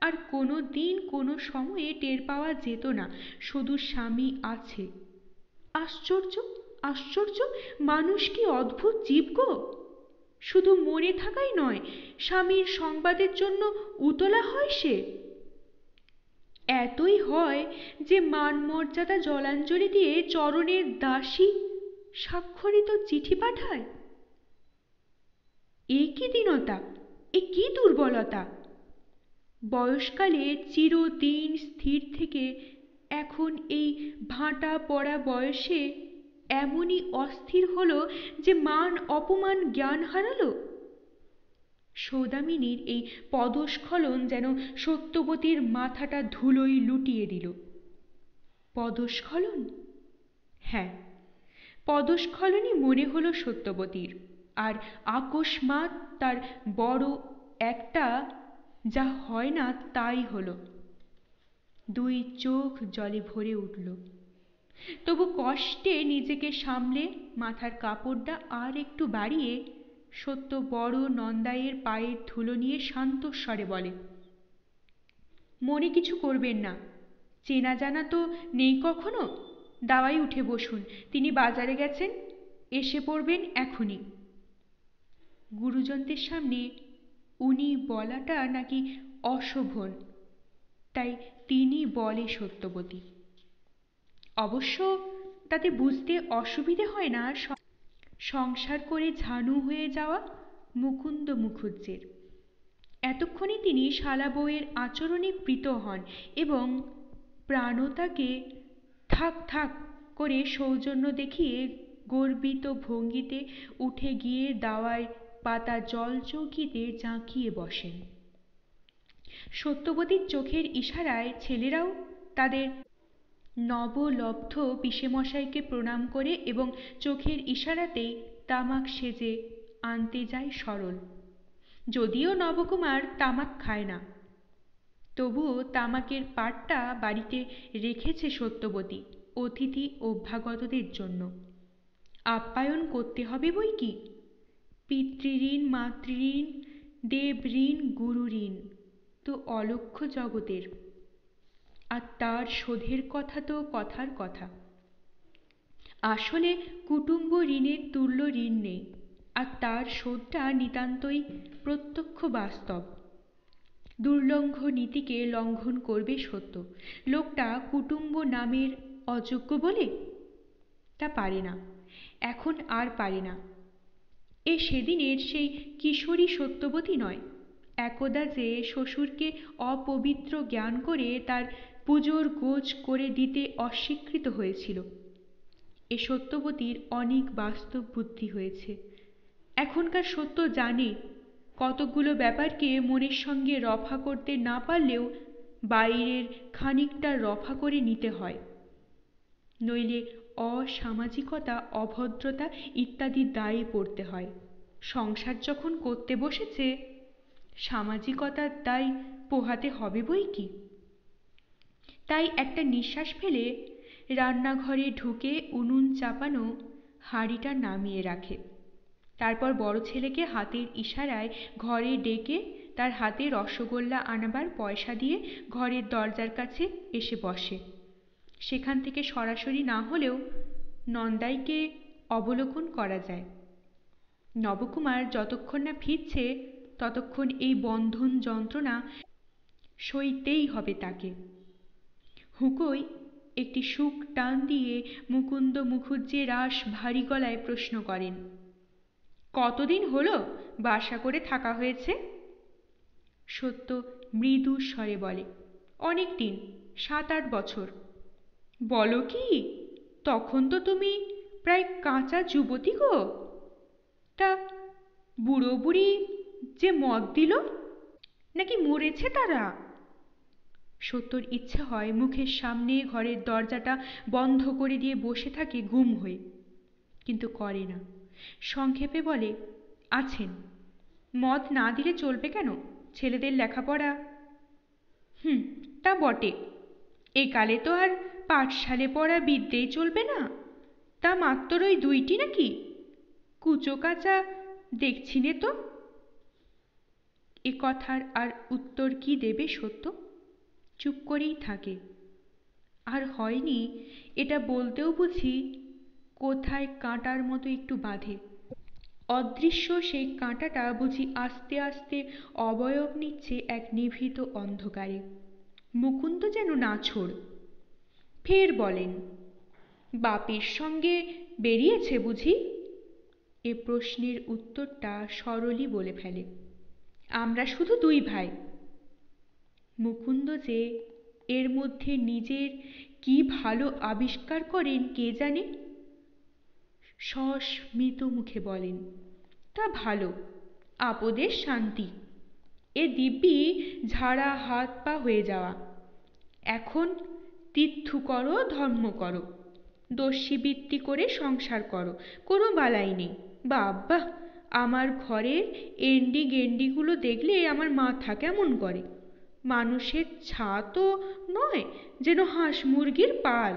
আর কোনো দিন কোনো সময়ে টের পাওয়া যেত না শুধু স্বামী আছে। আশ্চর্য আশ্চর্য, মানুষ কি অদ্ভুত জীব গো! শুধু মরে থাকাই নয়, স্বামীর সংবাদের জন্য উতলা হয় সে। এতই হয় যে মান মর্যাদা জলাঞ্জলি দিয়ে চরণের দাসী স্বাক্ষরিত চিঠি পাঠায়। এ কি দীনতা, এ কি দুর্বলতা! বয়সকালে চিরদিন স্থির থেকে এখন এই ভাঁটা পড়া বয়সে এমনই অস্থির হল যে মান অপমান জ্ঞান হারালো। সৌদামিনীর এই পদস্খলন যেন সত্যবতীর মাথাটা ধুলোয় লুটিয়ে দিল। পদস্খলন? হ্যাঁ, পদস্খলনই মনে হলো সত্যবতীর। আর আকস্মাৎ তার বড় একটা যা হয় না তাই হলো। দুই চোখ জলে ভরে উঠল। তবু কষ্টে নিজেকে সামলে মাথার কাপড়টা আর একটু বাড়িয়ে সত্য বড় নন্দাইয়ের পায়ের ধুলো নিয়ে শান্ত স্বরে বলে, মনে কিছু করবেন না, চেনা জানা তো নেই কখনো। দাওয়ায় উঠে বসুন, তিনি বাজারে গেছেন, এসে পড়বেন এখনই। গুরুজনদের সামনে উনি বলাটা নাকি অশোভন, তাই তিনি বলে সত্যবতী। অবশ্য তাতে বুঝতে অসুবিধে হয় না সংসার করে ঝানু হয়ে যাওয়া মুকুন্দ মুখুজ্জের। এতক্ষণে তিনি শালা বউয়ের আচরণে প্রীত হন এবং প্রাণতাকে থাক থাক করে সৌজন্য দেখিয়ে গর্বিত ভঙ্গিতে উঠে গিয়ে দাওয়ায় পাতা জল চৌকিতে জাঁকিয়ে বসেন। সত্যবতীর চোখের ইশারায় ছেলেরাও তাদের নবলব্ধ পিসেমশাইকে প্রণাম করে এবং চোখের ইশারাতেই তামাক সেজে আনতে যায় সরল। যদিও নবকুমার তামাক খায় না, তবুও তামাকের পাটটা বাড়িতে রেখেছে সত্যবতী অতিথি অভ্যাগতদের জন্য। আপ্যায়ন করতে হবে বই কি। পিতৃঋণ, মাতৃঋণ, দেবঋণ, গুরুঋণ তো অলক্ষ্য জগতের, আর তার শোধের কথা তো কথার কথা। আসলে কুটুম্ব ঋণের তুল্য ঋণ নেই, আর তার শোধটা নিতান্তই প্রত্যক্ষ বাস্তব। দুর্লঙ্ঘ নীতিকে লঙ্ঘন করবে সত্য। লোকটা কুটুম্ব নামের অযোগ্য বলে তা পারে না, এখন আর পারে না। এ সেদিনের সেই কিশোরী সত্যবতী নয়, একদা যে শ্বশুরকে অপবিত্র জ্ঞান করে তার পুজোর গোজ করে দিতে অস্বীকৃত হয়েছিল। এ সত্যবতীর অনেক বাস্তব বুদ্ধি হয়েছে। এখনকার সত্য জানে কতকগুলো ব্যাপারকে মনের সঙ্গে রফা করতে না পারলেও বাইরের খানিকটা রফা করে নিতে হয়, নইলে অসামাজিকতা, অভদ্রতা ইত্যাদি দায়ে পড়তে হয়। সংসার যখন করতে বসেছে, সামাজিকতার দায় পোহাতে হবে বই কি। তাই একটা নিঃশ্বাস ফেলে রান্নাঘরে ঢুকে উনুন চাপানো হাঁড়িটা নামিয়ে রাখে। তারপর বড় ছেলেকে হাতের ইশারায় ঘরে ডেকে তার হাতে রসগোল্লা আনবার পয়সা দিয়ে ঘরের দরজার কাছে এসে বসে। সেখান থেকে সরাসরি না হলেও নন্দাইকে অবলোকন করা যায়। নবকুমার যতক্ষণ না ফিরছে ততক্ষণ এই বন্ধন যন্ত্রণা সইতেই হবে তাকে। হুঁকোয় একটি সুখ টান দিয়ে মুকুন্দ মুখুজ্জে রাস ভারী গলায় প্রশ্ন করেন, কতদিন হলো বাসা করে থাকা হয়েছে? সত্য মৃদু স্বরে বলে, অনেক দিন, 7-8 বছর। বলো কি, তখন তো তুমি প্রায় কাঁচা যুবতী গো। তা বুড়ো বুড়ি যে মদ দিল, নাকি মরেছে তারা? সত্যর ইচ্ছে হয় মুখের সামনে ঘরের দরজাটা বন্ধ করে দিয়ে বসে থাকে গুম হয়ে, কিন্তু করে না। সংক্ষেপে বলে, আছেন। মদ না দিলে চলবে কেন, ছেলেদের লেখাপড়া। তা বটে, একালে তো আর পাঠশালে পড়া বিদ্যেই চলবে না। তা মাত্র ওই 2টি নাকি? কুচো কাচা দেখছি নে তো। এ কথার আর উত্তর কি দেবে সত্য? চুপ করেই থাকে। আর হয়নি এটা বলতেও বুঝি কোথায় কাঁটার মতো একটু বাঁধে। অদৃশ্য সেই কাঁটাটা বুঝি আস্তে আস্তে অবয়ব নিচ্ছে এক নিভৃত অন্ধকারে। মুকুন্দ যেন নাছোড়। ফের বলেন, বাপের সঙ্গে বেরিয়েছে বুঝি? এ প্রশ্নের উত্তরটা সরলই বলে ফেলে, আমরা শুধু 2 ভাই। মুকুন্দ যে এর মধ্যে নিজের কি ভালো আবিষ্কার করেন কে জানে। সস্মিত মুখে বলেন, তা ভালো, আপদের শান্তি। এ দিব্যি ঝাড়া হাত পা হয়ে যাওয়া। এখন তীর্থ করো, ধর্ম করো, দস্যিবৃত্তি করে সংসার করো, কোনো বালাই নেই। বাবা, আমার ঘরের এন্ডি গেন্ডিগুলো দেখলে আমার মাথা কেমন করে। মানুষের ছা তো নয়, যেন হাঁস মুরগির পাল।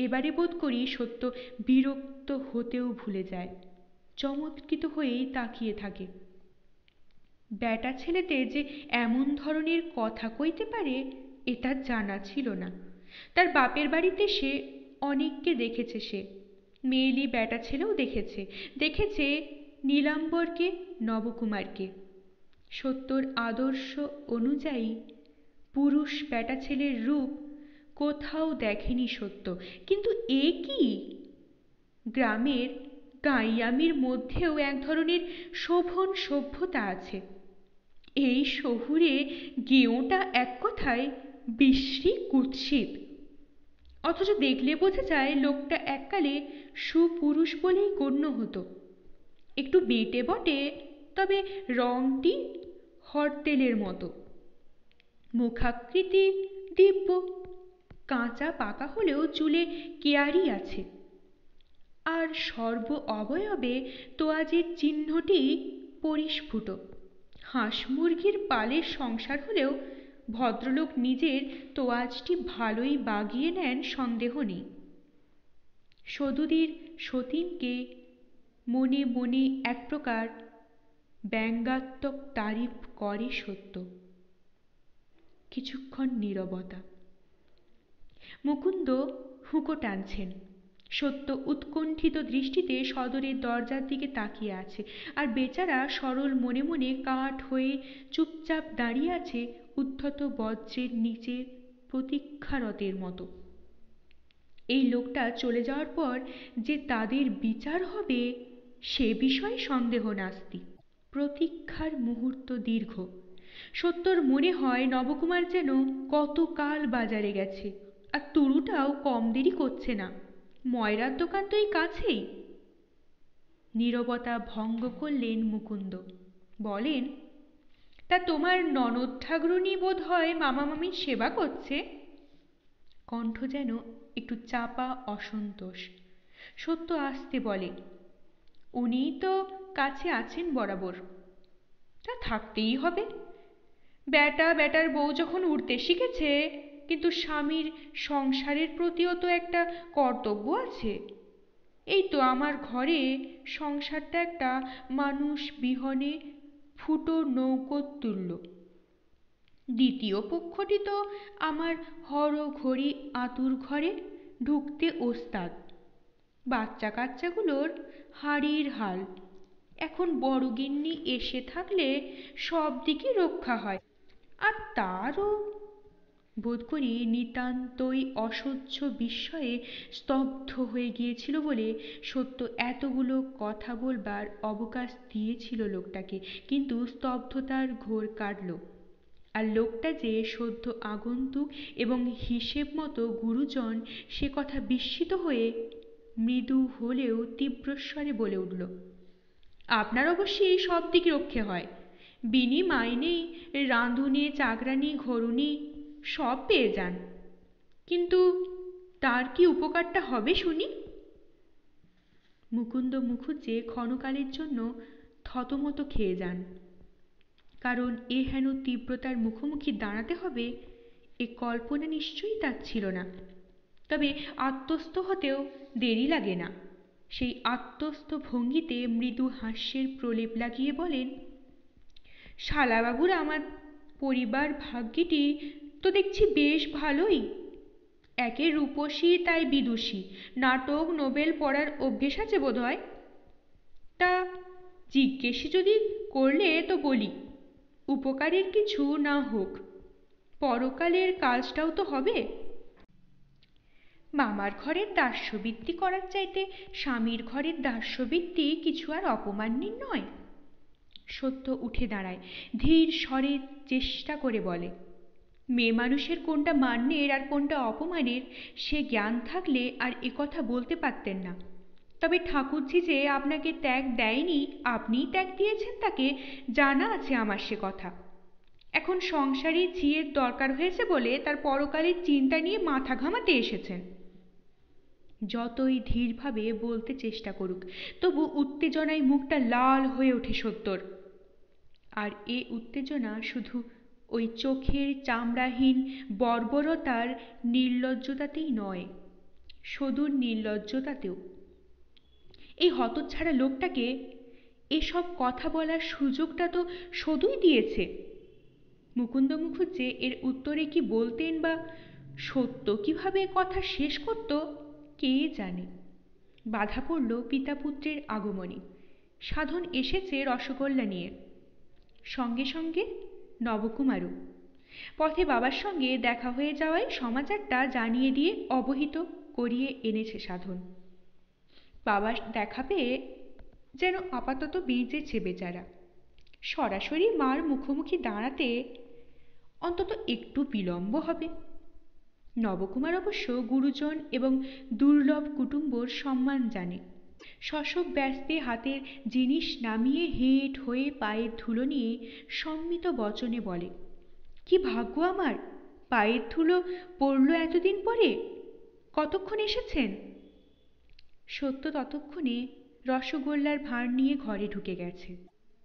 এবারে বোধ করি সত্য বিরক্ত হতেও ভুলে যায়, চমৎকৃত হয়েই তাকিয়ে থাকে। বেটা ছেলেতে যে এমন ধরনের কথা কইতে পারে এ তার জানা ছিল না। তার বাপের বাড়িতে সে অনেককে দেখেছে, সে মেয়েলি বেটা ছেলেও দেখেছে, দেখেছে নীলাম্বরকে, নবকুমারকে। সত্যর আদর্শ অনুযায়ী পুরুষ বেটা ছেলের রূপ কোথাও দেখেনি সত্য। কিন্তু এ কি? গ্রামের গাইয়ামির মধ্যেও এক ধরনের শোভন সভ্যতা আছে। এই শহুরে গেঁয়োটা এক কথায় বিশ্রী কুৎসিত, অথচ দেখলে বোঝা যায় লোকটা এককালে সুপুরুষ বলেই গণ্য হতো। একটু বেঁটে বটে, তবে রংটি হরতেলের মতো, মুখাকৃতি দিব্য, কাঁচা পাকা হলেও চুলে কেয়ারি আছে, আর সর্ব অবয়বে তোয়াজের চিহ্নটি পরিস্ফুট। হাঁস মুরগির পালের সংসার হলেও ভদ্রলোক নিজের তোয়াজটি ভালোই বাগিয়ে নেন, সন্দেহ নেই। সদুদির সতীনকে মনে মনে এক প্রকার ব্যঙ্গাত্মক তারিফ করে সত্য। কিছুক্ষণ নীরবতা। মুকুন্দ হুঁকো টানছেন। সত্য উৎকণ্ঠিত দৃষ্টিতে সদরের দরজার দিকে তাকিয়ে আছে, আর বেচারা সরল মনে মনে কাঠ হয়ে চুপচাপ দাঁড়িয়ে আছে উদ্ধত বজ্রের নিচে প্রতীক্ষারতের মতো। এই লোকটা চলে যাওয়ার পর যে তাদের বিচার হবে সে বিষয়ে সন্দেহ নাস্তি। প্রতীক্ষার মুহূর্ত দীর্ঘ। সত্যর মনে হয় নবকুমার যেন কতকাল বাজারে গেছে, আর তুরুটাও কম দেরি করছে না। ময়রার দোকান তো এই কাছেই। নীরবতা ভঙ্গ করলেন মুকুন্দ। বলেন, তা তোমার ননদ ঠাকুরুনি বোধ হয় মামা মামির সেবা করছে? কণ্ঠ যেন একটু চাপা অসন্তোষ। সত্য আস্তে বলে, উনিই তো কাছে আছেন বরাবর। তা থাকতেই হবে, বেটার বউ যখন উঠতে শিখেছে, কিন্তু স্বামীর সংসারের প্রতিও তো একটা কর্তব্য আছে। এই তো আমার ঘরে সংসারটা একটা মানুষ বিহনে ফুটো নৌকোর তুল্য। দ্বিতীয় পক্ষটি তো আমার হরঘড়ি আতুর ঘরে ঢুকতে ওস্তাদ। বাচ্চা কাচ্চাগুলোর হাড়ির হাল। এখন বড় গিন্নি এসে থাকলে সব দিকে রক্ষা হয়। আর তারও বোধ করি নিতান্তই অসহ্য বিস্ময়ে স্তব্ধ হয়ে গিয়েছিল বলে সত্য এতগুলো কথা বলবার অবকাশ দিয়েছিল লোকটাকে। কিন্তু স্তব্ধতার ঘোর কাটল। আর লোকটা যে সদ্য আগন্তুক এবং হিসেব মতো গুরুজন সে কথা বিস্মিত হয়ে মৃদু হলেও তীব্রস্বরে বলে উঠল, আপনার অবশ্যই সব দিকে রক্ষে হয়। বিনি মাইনেই রাঁধুনি চাকরানি ঘরুনি সব পেয়ে যান, কিন্তু তার কি উপকারটা হবে শুনি? মুকুন্দ মুখুজ্জে ক্ষণকালের জন্য থতমত খেয়ে যান। কারণ এ হেন তীব্রতার মুখোমুখি দাঁড়াতে হবে এ কল্পনা নিশ্চয়ই তার ছিল না। তবে আত্মস্থ হতেও দেরি লাগে না। সেই আত্মস্থ ভঙ্গিতে মৃদু হাস্যের প্রলেপ লাগিয়ে বলেন, শালাবাবুর আমার পরিবার ভাগ্যটি তো দেখছি বেশ ভালোই। একে রূপসী তাই বিদুষী, নাটক নোবেল পড়ার অভ্যেস আছে বোধ হয়। তা জিজ্ঞেসই যদি করলে তো বলি, উপকারের কিছু না হোক, পরকালের কাজটাও তো হবে। মামার ঘরের দাস্যবৃত্তি করার চাইতে স্বামীর ঘরের দাস্যবৃত্তি কিছু আর অপমান্যের নয়। সত্য উঠে দাঁড়ায়, ধীর স্বরে চেষ্টা করে বলে, মেয়ে মানুষের কোনটা মান্যের আর কোনটা অপমানের সে জ্ঞান থাকলে আর কথা বলতে পারতেন না। তবে ঠাকুরজি যে আপনাকে ত্যাগ দেয়নি, আপনিই ত্যাগ দিয়েছেন তাকে, জানা আছে আমার সে কথা। এখন সংসারে ঝিয়ের দরকার হয়েছে বলে তার পরকালের চিন্তা নিয়ে মাথা ঘামাতে এসেছেন। যতই ধীরভাবে বলতে চেষ্টা করুক তবু উত্তেজনায় মুখটা লাল হয়ে ওঠে সত্যর। আর এ উত্তেজনা শুধু ওই চোখের চামড়াহীন বর্বরতার নির্লজ্জতাতেই নয়, সদুর নির্লজ্জতাতেও। এই হতচ্ছাড়া লোকটাকে এসব কথা বলার সুযোগটা তো সদুই দিয়েছে। মুকুন্দ মুখুজ্জে এর উত্তরে কি বলতেন বা সত্য কিভাবে কথা শেষ করত কে জানে। বাধা পড়ল পিতা পুত্রের আগমনে। সাধন এসেছে রসগোল্লা নিয়ে, সঙ্গে সঙ্গে নবকুমারও। পথে বাবার সঙ্গে দেখা হয়ে যাওয়ায় সমাচারটা জানিয়ে দিয়ে অবহিত করিয়ে এনেছে সাধন। বাবার দেখা পেয়ে যেন আপাতত বেঁচেছে বেচারা। সরাসরি মার মুখোমুখি দাঁড়াতে অন্তত একটু বিলম্ব হবে। নবকুমার অবশ্য গুরুজন এবং দুর্লভ কুটুম্বর সম্মান জানে। শশব ব্যস্তে হাতের জিনিস নামিয়ে হেঁট হয়ে পায়ের ধুলো নিয়ে সম্মিত বচনে বলে, কি ভাগ্য আমার, পায়ের ধুলো পড়ল এতদিন পরে। কতক্ষণ এসেছেন? সত্য ততক্ষণে রসগোল্লার ভাঁড় নিয়ে ঘরে ঢুকে গেছে।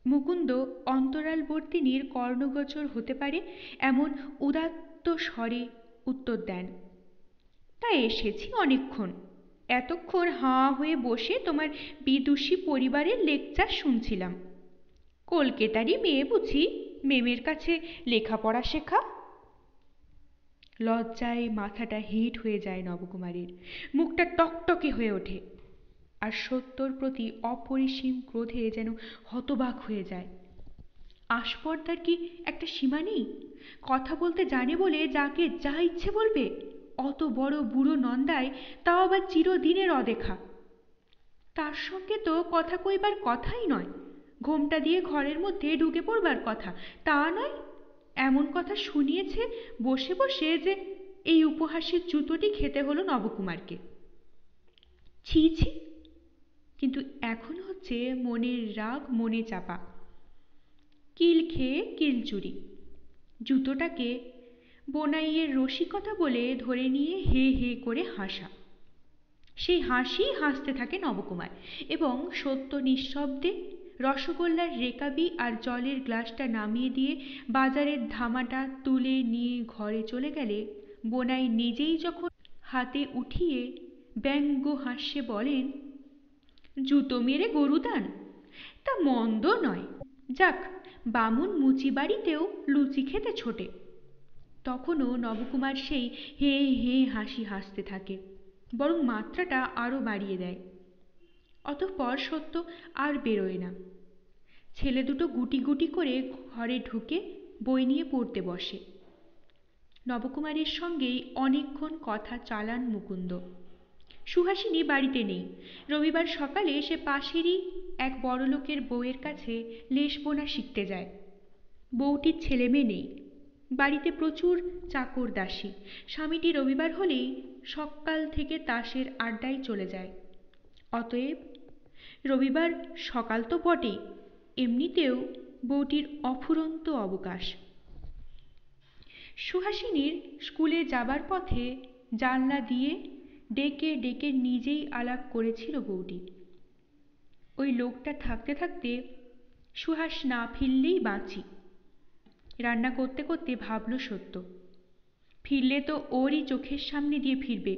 মুকুন্দ অন্তরালবর্তিনীর কর্ণগোচর হতে পারে এমন উদাত্ত স্বরে উত্তর দেন, তা এসেছি অনেকক্ষণ। এতক্ষণ হাঁ হয়ে বসে তোমার বিদুষী পরিবারের লেকচার শুনছিলাম। কলকাতারই মেয়ে বুঝি, মেমের কাছে লেখাপড়া শেখা? লজ্জায় মাথাটা হিট হয়ে যায় নবকুমারের, মুখটা টকটকে হয়ে ওঠে। আর সত্যর প্রতি অপরিসীম ক্রোধে যেন হতবাক হয়ে যায়। আস্পর্ধার কি একটা সীমা নেই? কথা বলতে জানে বলে যাকে যা ইচ্ছে বলবে। অত বড় বুড়ো নন্দায়, তাও আবার চিরদিনের অদেখা। তার সঙ্গে তো কথা কইবার কথাই নয়, ঘোমটা দিয়ে ঘরের মধ্যে ঢুকে পড়বার কথা তা নয়। এমন কথা শুনিয়েছে বসে বসে যে এই উপহাসের জুতোটি খেতে হলো নবকুমারকে। ছি ছি। কিন্তু এখন হচ্ছে মনের রাগ মনে চাপা। কিল খেয়ে কিল চুরি। জুতোটাকে বোনাইয়ের রসিকতা বলে ধরে নিয়ে হে হে করে হাসা। সেই হাসি হাসতে থাকে নবকুমার, এবং সত্য নিঃশব্দে রসগোল্লার রেকাবি আর জলের গ্লাসটা নামিয়ে দিয়ে বাজারের ধামাটা তুলে নিয়ে ঘরে চলে গেলে বোনাই নিজেই যখন হাতে উঠিয়ে ব্যঙ্গ হাস্যে বলেন, জুতো মেরে গরুদান, তা মন্দ নয়। যাক, বামুন মুচি বাড়িতেও লুচি খেতে ছোটে। তখনও নবকুমার সেই হে হে হাসি হাসতে থাকে, বরং মাত্রাটা আরো বাড়িয়ে দেয়। অতঃপর সত্য আর বেরোয় না। ছেলে দুটো গুটি গুটি করে ঘরে ঢুকে বই নিয়ে পড়তে বসে। নবকুমারীর সঙ্গেই অনেকক্ষণ কথা চালান মুকুন্দ। সুহাসিনী বাড়িতে নেই। রবিবার সকালে সে পাশেরই এক বড়লোকের বউয়ের কাছে লেশ বোনা শিখতে যায়। বউটির ছেলে মেয়ে নেই। বাড়িতে প্রচুর চাকর দাসী। স্বামীটি রবিবার হলেই সকাল থেকে তাসের আড্ডায় চলে যায়। অতএব রবিবার সকাল তো বটেই, এমনিতেও বউটির অফুরন্ত অবকাশ। সুহাসিনীর স্কুলে যাবার পথে জানলা দিয়ে ডেকে ডেকে নিজেই আলাপ করেছিল বউটি। ওই লোকটা থাকতে থাকতে সুহাস না ফিরলেই বাঁচি। রান্না করতে করতে ভাবল সত্য, ফিরলে তো ওরই চোখের সামনে দিয়ে ফিরবে।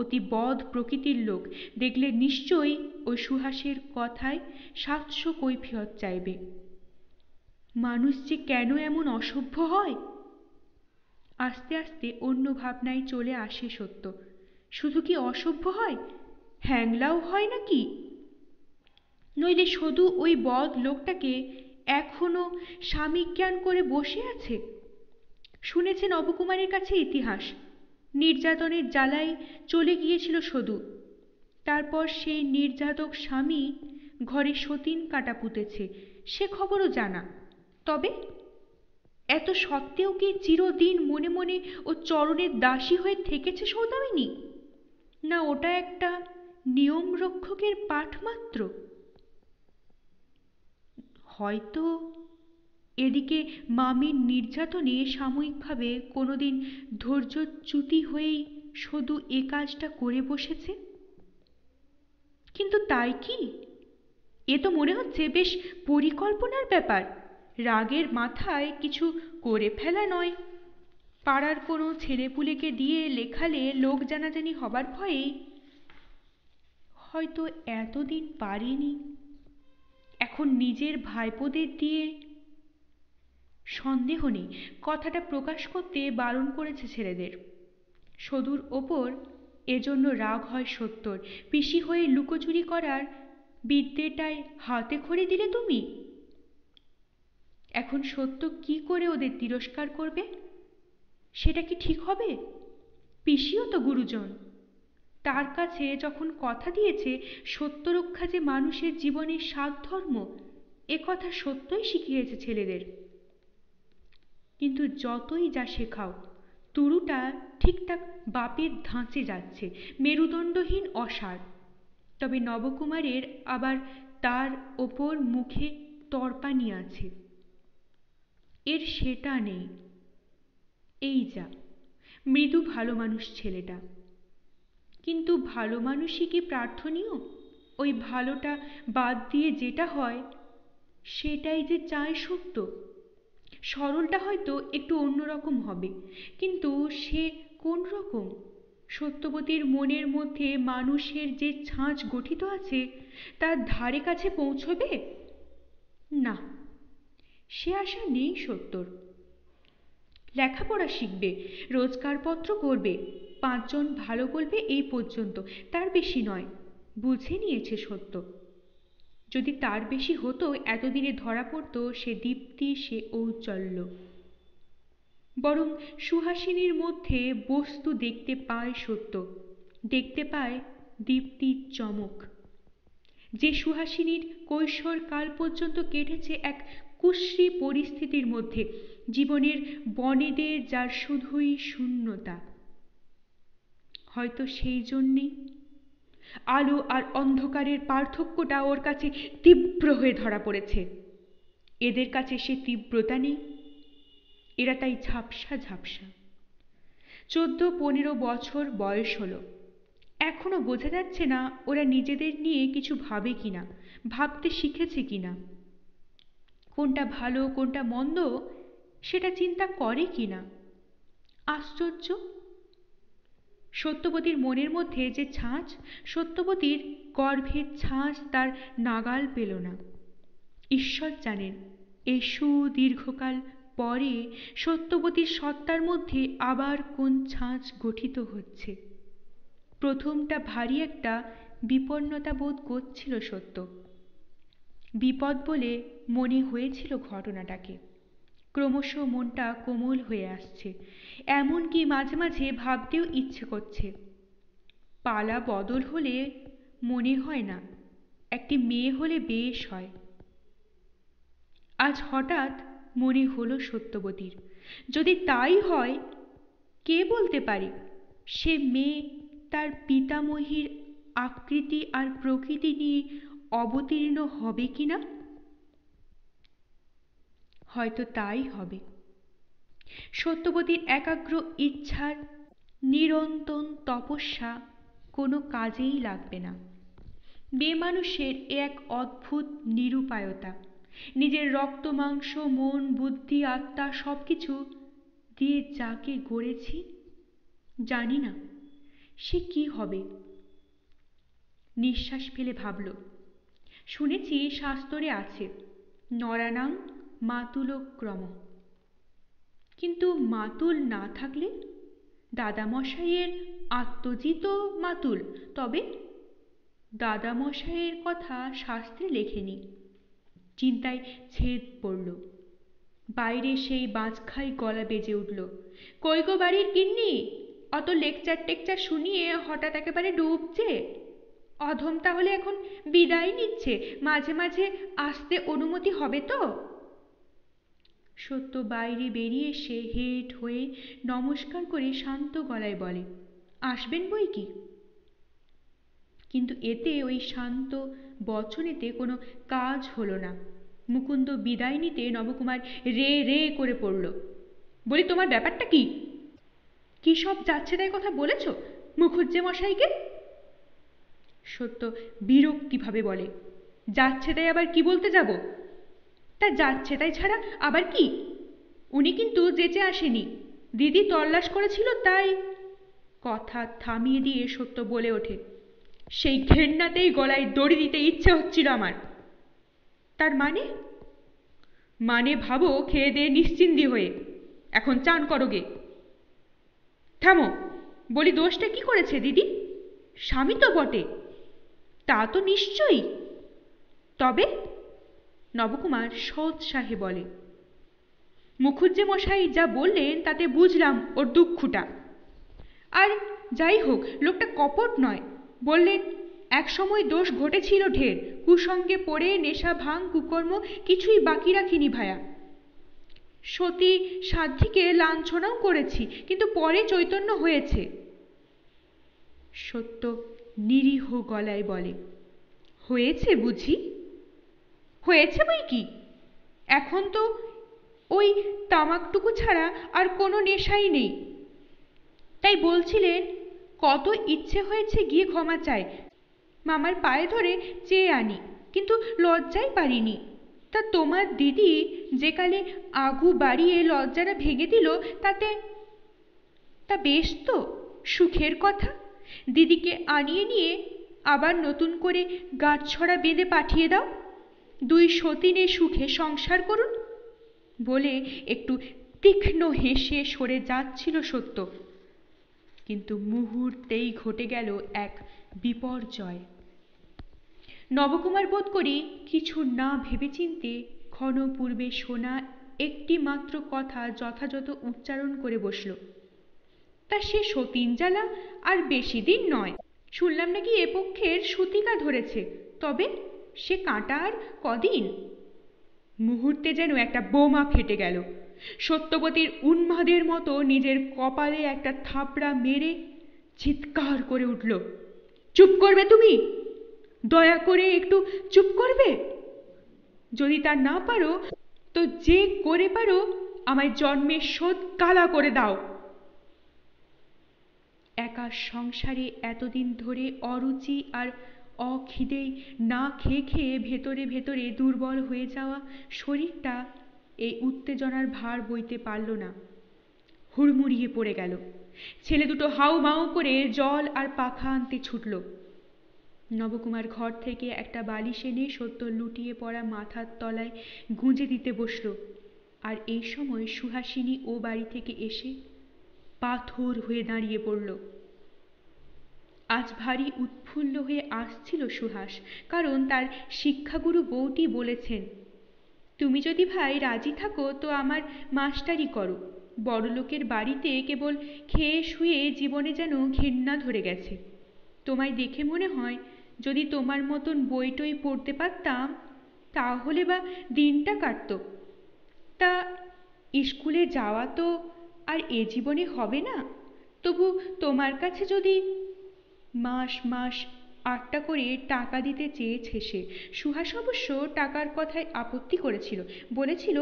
অতি বদ প্রকৃতির লোক, দেখলে নিশ্চয়ই ওই সুহাসের কথায় 700 কৈফিয়ত চাইবে। মানুষ যে কেন এমন অসভ্য হয়। আস্তে আস্তে অন্য ভাবনায় চলে আসে সত্য। শুধু কি অসভ্য হয়, হ্যাংলাও হয় নাকি? নইলে শুধু ওই বদ লোকটাকে এখনো স্বামী জ্ঞান করে বসে আছে। শুনেছে নবকুমারের কাছে ইতিহাস, নির্যাতনের জ্বালায় চলে গিয়েছিল সদু। তারপর সেই নির্যাতক স্বামী ঘরে সতীন কাটা পুঁতেছে, সে খবরও জানা। তবে এত সত্ত্বেও কি চিরদিন মনে মনে ও চরণের দাসী হয়ে থেকেছে সৌদামিনী? না ওটা একটা নিয়ম রক্ষকের পাঠ মাত্র? হয়তো এদিকে মামির নির্যাতনে সাময়িকভাবে কোনোদিন ধৈর্যচ্যুতি হয়েই শুধু এ কাজটা করে বসেছে। কিন্তু তাই কি? এ তো মনে হচ্ছে বেশ পরিকল্পনার ব্যাপার, রাগের মাথায় কিছু করে ফেলা নয়। পাড়ার কোনো ছেলেপুলেকে দিয়ে লেখালে লোক জানাজানি হবার ভয়ে হয়তো এতদিন পারেনি। এখন নিজের ভাইপোদের দিয়ে সন্দেহ নেই কথাটা প্রকাশ করতে বারণ করেছে ছেলেদের। সদুর ওপর এজন্য রাগ হয় সত্যর। পিসি হয়ে লুকোচুরি করার বিদ্যেটায় হাতে খড়ি দিলে তুমি। এখন সত্য কি করে ওদের তিরস্কার করবে? সেটা কি ঠিক হবে? পিসিও তো গুরুজন, তার কাছে যখন কথা দিয়েছে সত্য রক্ষা যে মানুষের জীবনের সাধধর্ম, এ কথা সত্যই শিখিয়েছে ছেলেদের। কিন্তু যতই যা শেখাও, তুরুটা ঠিকঠাক বাপের ধাঁচে যাচ্ছে, মেরুদণ্ডহীন অসার। তবে নবকুমারের আবার তার ওপর মুখে তর্পানি আছে, এর সেটা নেই। এই যা মৃদু ভালো মানুষ ছেলেটা। কিন্তু ভালো মানুষই কি প্রার্থনীয়? ওই ভালোটা বাদ দিয়ে যেটা হয় সেটাই যে চায় সত্য। সরলটা হয়তো একটু অন্যরকম হবে, কিন্তু সে কোন রকম? সত্যবতীর মনের মধ্যে মানুষের যে ছাঁচ গঠিত আছে তার ধারে কাছে পৌঁছবে না, সে আশা নেই সত্যর। লেখাপড়া শিখবে, রোজগারপত্র করবে, 5 জন ভালো বলবে, এই পর্যন্ত, তার বেশি নয়। বুঝে নিয়েছে সত্য। যদি তার বেশি হতো এতদিনে ধরা পড়ত সে দীপ্তি, সে ঔজ্জ্বল্য। বরং সুহাসিনীর মধ্যে বস্তু দেখতে পায় সত্য, দেখতে পায় দীপ্তির চমক। যে সুহাসিনীর কৈশোর কাল পর্যন্ত কেটেছে এক কুশ্রী পরিস্থিতির মধ্যে, জীবনের বনেদে যার শুধুই শূন্যতা। হয়তো সেই জন্যেই আলো আর অন্ধকারের পার্থক্যটা ওর কাছে তীব্র হয়ে ধরা পড়েছে। এদের কাছে সে তীব্রতা নেই, এরা তাই ঝাপসা ঝাপসা। 14-15 বছর বয়স হলো, এখনো বোঝা যাচ্ছে না ওরা নিজেদের নিয়ে কিছু ভাবে কিনা, ভাবতে শিখেছে কিনা। কোনটা ভালো কোনটা মন্দ সেটা চিন্তা করে কিনা। আশ্চর্য! সত্যবতীর মনের মধ্যে যে ছাঁচ, সত্যবতীর গর্ভের ছাঁচ তার নাগাল পেল না। ঈশ্বর জানেন এই সুদীর্ঘকাল পরে সত্যবতীর সত্তার মধ্যে আবার কোন ছাঁচ গঠিত হচ্ছে। প্রথমটা ভারী একটা বিপন্নতা বোধ করছিল সত্য। বিপদ বলে মনে হয়েছিল ঘটনাটাকে। ক্রমশ মনটা কোমল হয়ে আসছে, এমনকি মাঝে মাঝে ভাবতেও ইচ্ছে করছে, পালা বদল হলে মনে হয় না, একটি মেয়ে হলে বেশ হয়। আজ হঠাৎ মনে হলো সত্যবতীর, যদি তাই হয়, কে বলতে পারে সে মেয়ে তার পিতামহীর আকৃতি আর প্রকৃতি নিয়ে অবতীর্ণ হবে কিনা। হয়তো তাই হবে। সত্যবতীর একাগ্র ইচ্ছার নিরন্তর তপস্যা কোনো কাজেই লাগবে না। মেয়ে মানুষের এক অদ্ভুত নিরুপায়তা, নিজের রক্ত মাংস মন বুদ্ধি আত্মা সবকিছু দিয়ে যাকে গড়েছি, জানি না সে কি হবে। নিঃশ্বাস ফেলে ভাবল, শুনেছি শাস্ত্রে আছে নরানাং মাতুলক্রম, কিন্তু মাতুল না থাকলে? দাদামশাইয়ের আত্মজিত মাতুল, তবে দাদামশাইয়ের কথা শাস্ত্রে লেখেনি। চিন্তায় ছেদ পড়ল। বাইরে সেই বাজখাই গলা বেজে উঠল, কই গো বাড়ির গিন্নি, অত লেকচার টেকচার শুনিয়ে হঠাৎ একেবারে ডুবছে? অধম তাহলে এখন বিদায় নিচ্ছে, মাঝে মাঝে আসতে অনুমতি হবে তো? সত্য বাইরে বেরিয়ে এসে হেঁট হয়ে নমস্কার করে শান্ত গলায় বলে, আসবেন বই কি। কিন্তু এতে ওই শান্ত বচনেতে কোনো কাজ হলো না। মুকুন্দ বিদায় নিতে নবকুমার রে রে করে পড়ল, বলি তোমার ব্যাপারটা কি? কি সব যাচ্ছে তাই কথা বলেছ মুখুজ্জে মশাইকে? সত্য বিরক্তিভাবে বলে, যাচ্ছে তাই আবার কি বলতে যাব? তা যাচ্ছে তাই ছাড়া আবার কি? উনি কিন্তু যেচে আসেনি, দিদি তল্লাশ করেছিল তাই। কথা থামিয়ে দিয়ে সত্য বলে ওঠে, সেই ঘেন্নাতেই গলায় দড়ি দিতে ইচ্ছে হচ্ছিল আমার। তার মানে? মানে ভাবো খেয়ে দিয়ে নিশ্চিন্দি হয়ে, এখন চান করোগে। থামো, বলি দোষটা কি করেছে দিদি? স্বামী তো বটে, তা তো নিশ্চয়ই। তবে? নবকুমার সৎসাহে বলে, মুখুজ্জে মশাই যা বললেন তাতে বুঝলাম ওর দুঃখটা। আর যাই হোক, লোকটা কপট নয়। বললেন এক সময় দোষ ঘটেছিল ঢের, কুসঙ্গে পড়ে নেশা ভাঙ কুকর্ম কিছুই বাকি রাখিনি ভায়া। সতী সাধ্বীকে লাঞ্ছনাও করেছি, কিন্তু পরে চৈতন্য হয়েছে। সত্য নিরীহ গলায় বলে, হয়েছে বুঝি? হয়েছে বই কি, এখন তো ওই তামাকটুকু ছাড়া আর কোনো নেশাই নেই। তাই বলছিলেন কত ইচ্ছে হয়েছে গিয়ে ক্ষমা চাই, মামার পায়ে ধরে চেয়ে আনি, কিন্তু লজ্জাই পারিনি। তা তোমার দিদি যে কালে আগু বাড়িয়ে লজ্জাটা ভেঙে দিল, তাতে তা বেশ তো, সুখের কথা। দিদিকে আনিয়ে নিয়ে আবার নতুন করে গাঁটছড়া বেঁধে পাঠিয়ে দাও, দুই সতীনে সুখে সংসার করুন। বলে একটু তীক্ষ্ণ হেসে সরে যাচ্ছিল সত্য, কিন্তু মুহূর্তেই ঘটে গেল এক বিপর্যয়। নবকুমার বোধ করি কিছু না ভেবেচিন্তে ক্ষণ পূর্বে শোনা একটি মাত্র কথা যথাযথ উচ্চারণ করে বসল। তা সে সতীন জ্বালা আর বেশি দিন নয়। শুনলাম নাকি এ পক্ষের সূতিকা ধরেছে, তবে সে কাঁটা আর কদিন। মুহূর্তে যেন একটা বোমা ফেটে গেল। সত্যবতীর উন্মাদের মতো নিজের কপালে একটা থাপড়া মেরে চিৎকার করে উঠল, চুপ করবে তুমি? দয়া করে একটু চুপ করবে? যদি তা না পারো তো যে করে পারো আমায় জন্মের শোধ কালা করে দাও। একা সংসারে এতদিন ধরে অরুচি আর অখিদেই না খেয়ে খেয়ে ভেতরে ভেতরে দুর্বল হয়ে যাওয়া শরীরটা এই উত্তেজনার ভার বইতে পারল না, হুড়মুড়িয়ে পড়ে গেল। ছেলে দুটো হাউ মাউ করে জল আর পাখা আনতে ছুটল। নবকুমার ঘর থেকে একটা বালিশ এনে সত্য লুটিয়ে পড়া মাথার তলায় গুঁজে দিতে বসল। আর এই সময় সুহাসিনী ও বাড়ি থেকে এসে পাথর হয়ে দাঁড়িয়ে পড়ল। আজ ভারী উৎফুল্ল হয়ে আসছিল সুহাস, কারণ তার শিক্ষাগুরু বউটি বলেছেন, তুমি যদি ভাই রাজি থাকো তো আমার মাস্টারি করো। বড়লোকের বাড়িতে কেবল খেয়ে শুয়ে জীবনে যেন ঘেন্না ধরে গেছে। তোমায় দেখে মনে হয় যদি তোমার মতন বই টই পড়তে পারতাম তাহলে বা দিনটা কাটত। তা স্কুলে যাওয়া তো আর এ জীবনে হবে না, তবু তোমার কাছে যদি মাস মাস 8টা করে টাকা দিতে চেয়েছে সে। সুহাস অবশ্য টাকার কথায় আপত্তি করেছিল, বলেছিল,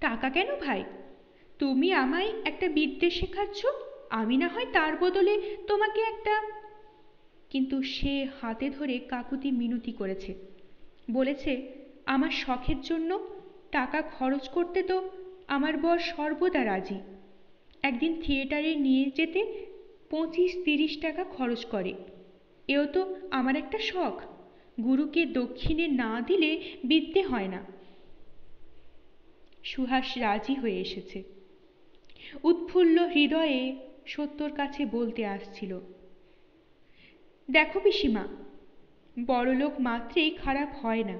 টাকা কেন ভাই, তুমি আমায় একটা বিদ্যে শেখাচ্ছ, আমি না হয় তার বদলে তোমাকে একটা। কিন্তু সে হাতে ধরে কাকুতি মিনতি করেছে, বলেছে, আমার শখের জন্য টাকা খরচ করতে তো আমার বর সর্বদা রাজি। একদিন থিয়েটারে নিয়ে যেতে 25-30 টাকা খরচ করে। এও তো আমার একটা শখ, গুরুকে দক্ষিণে না দিলে বিদ্যে হয় না। সুহাস রাজি হয়ে এসেছে। উৎফুল্ল হৃদয়ে সত্যর কাছে বলতে আসছিল, দেখো পিসিমা, বড়লোক মাত্রেই খারাপ হয় না,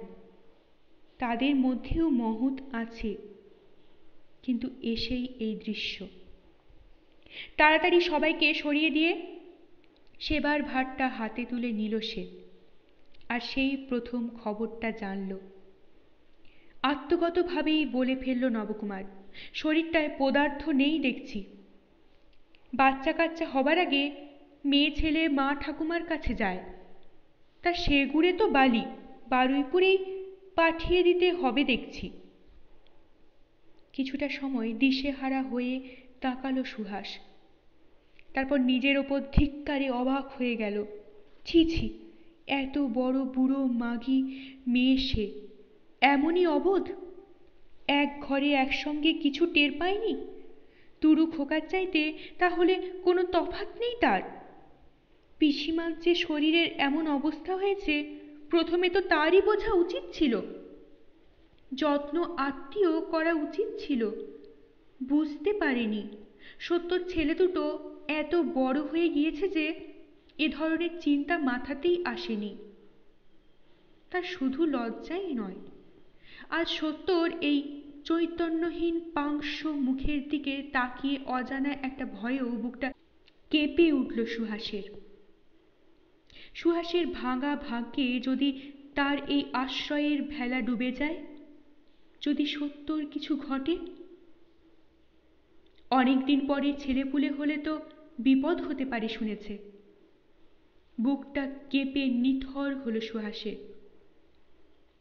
তাদের মধ্যেও মহৎ আছে। কিন্তু এসেই এই দৃশ্য। তাড়াতাড়ি সবাইকে সরিয়ে দিয়ে সেবার ভারটা হাতে তুলে নিল সে, আর সেই প্রথম খবরটা জানল। আত্মগতভাবেই বলে ফেলল নবকুমার, শরীরটায় পদার্থ নেই দেখছি। বাচ্চা কাচ্চা হবার আগে মেয়ে ছেলে মা ঠাকুমার কাছে যায়, তা সেগুড়ে তো বালি, বারুইপুরেই পাঠিয়ে দিতে হবে দেখছি। কিছুটা সময় দিশেহারা হয়ে তাকালো সুহাস, তারপর নিজের ওপর ধিক্কারে অবাক হয়ে গেল। ছি ছি, এত বড় বুড়ো মাগি মেয়ে সে, এমনই অবোধ, এক ঘরে একসঙ্গে কিছু টের পায়নি। তুরু খোকার চাইতে তাহলে কোনো তফাৎ নেই তার। পিসিমার যে শরীরের এমন অবস্থা হয়েছে, প্রথমে তো তারই বোঝা উচিত ছিল, যত্ন আত্মীয় করা উচিত ছিল। বুঝতে পারেনি সত্যর ছেলে দুটো এত বড় হয়ে গিয়েছে যে এ ধরনের চিন্তা মাথাতেই আসেনি। তার শুধু লজ্জাই নয়, আজ সত্যর এই চৈতন্যহীন পাংশ মুখের দিকে তাকিয়ে অজানা একটা ভয়েও বুকটা কেঁপে উঠল সুহাসের। সুহাসের ভাঙা ভাগ্যে যদি তার এই আশ্রয়ের ভেলা ডুবে যায়, যদি সত্যর কিছু ঘটে। অনেকদিন পরে ছেলেপুলে হলে তো বিপদ হতে পারে শুনেছে। বুকটা কেঁপে নিথর হলো সুহাসের,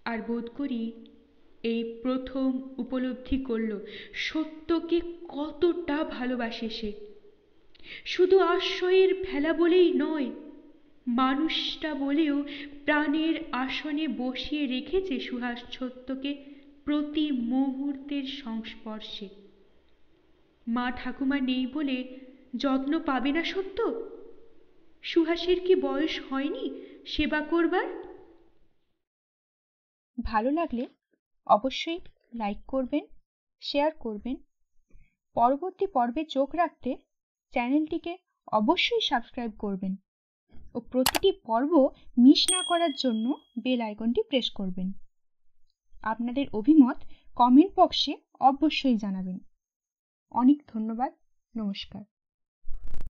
আর বোধ করি এই প্রথম উপলব্ধি করল সত্যকে কতটা ভালোবাসে সে। শুধু আশ্রয়ের ভেলা বলেই নয়, মানুষটা বলেও প্রাণের আসনে বসিয়ে রেখেছে সুহাস সত্যকে প্রতি মুহূর্তের সংস্পর্শে। মা ঠাকুমা নেই বলে যত্ন পাবে না সত্য? সুহাসের কি বয়স হয়নি সেবা করবার? ভালো লাগলে অবশ্যই লাইক করবেন, শেয়ার করবেন। পরবর্তী পর্বে চোখ রাখতে চ্যানেলটিকে অবশ্যই সাবস্ক্রাইব করবেন ও প্রতিটি পর্ব মিস না করার জন্য বেল আইকনটি প্রেস করবেন। আপনাদের অভিমত কমেন্ট বক্সে অবশ্যই জানাবেন। অনেক ধন্যবাদ। নমস্কার।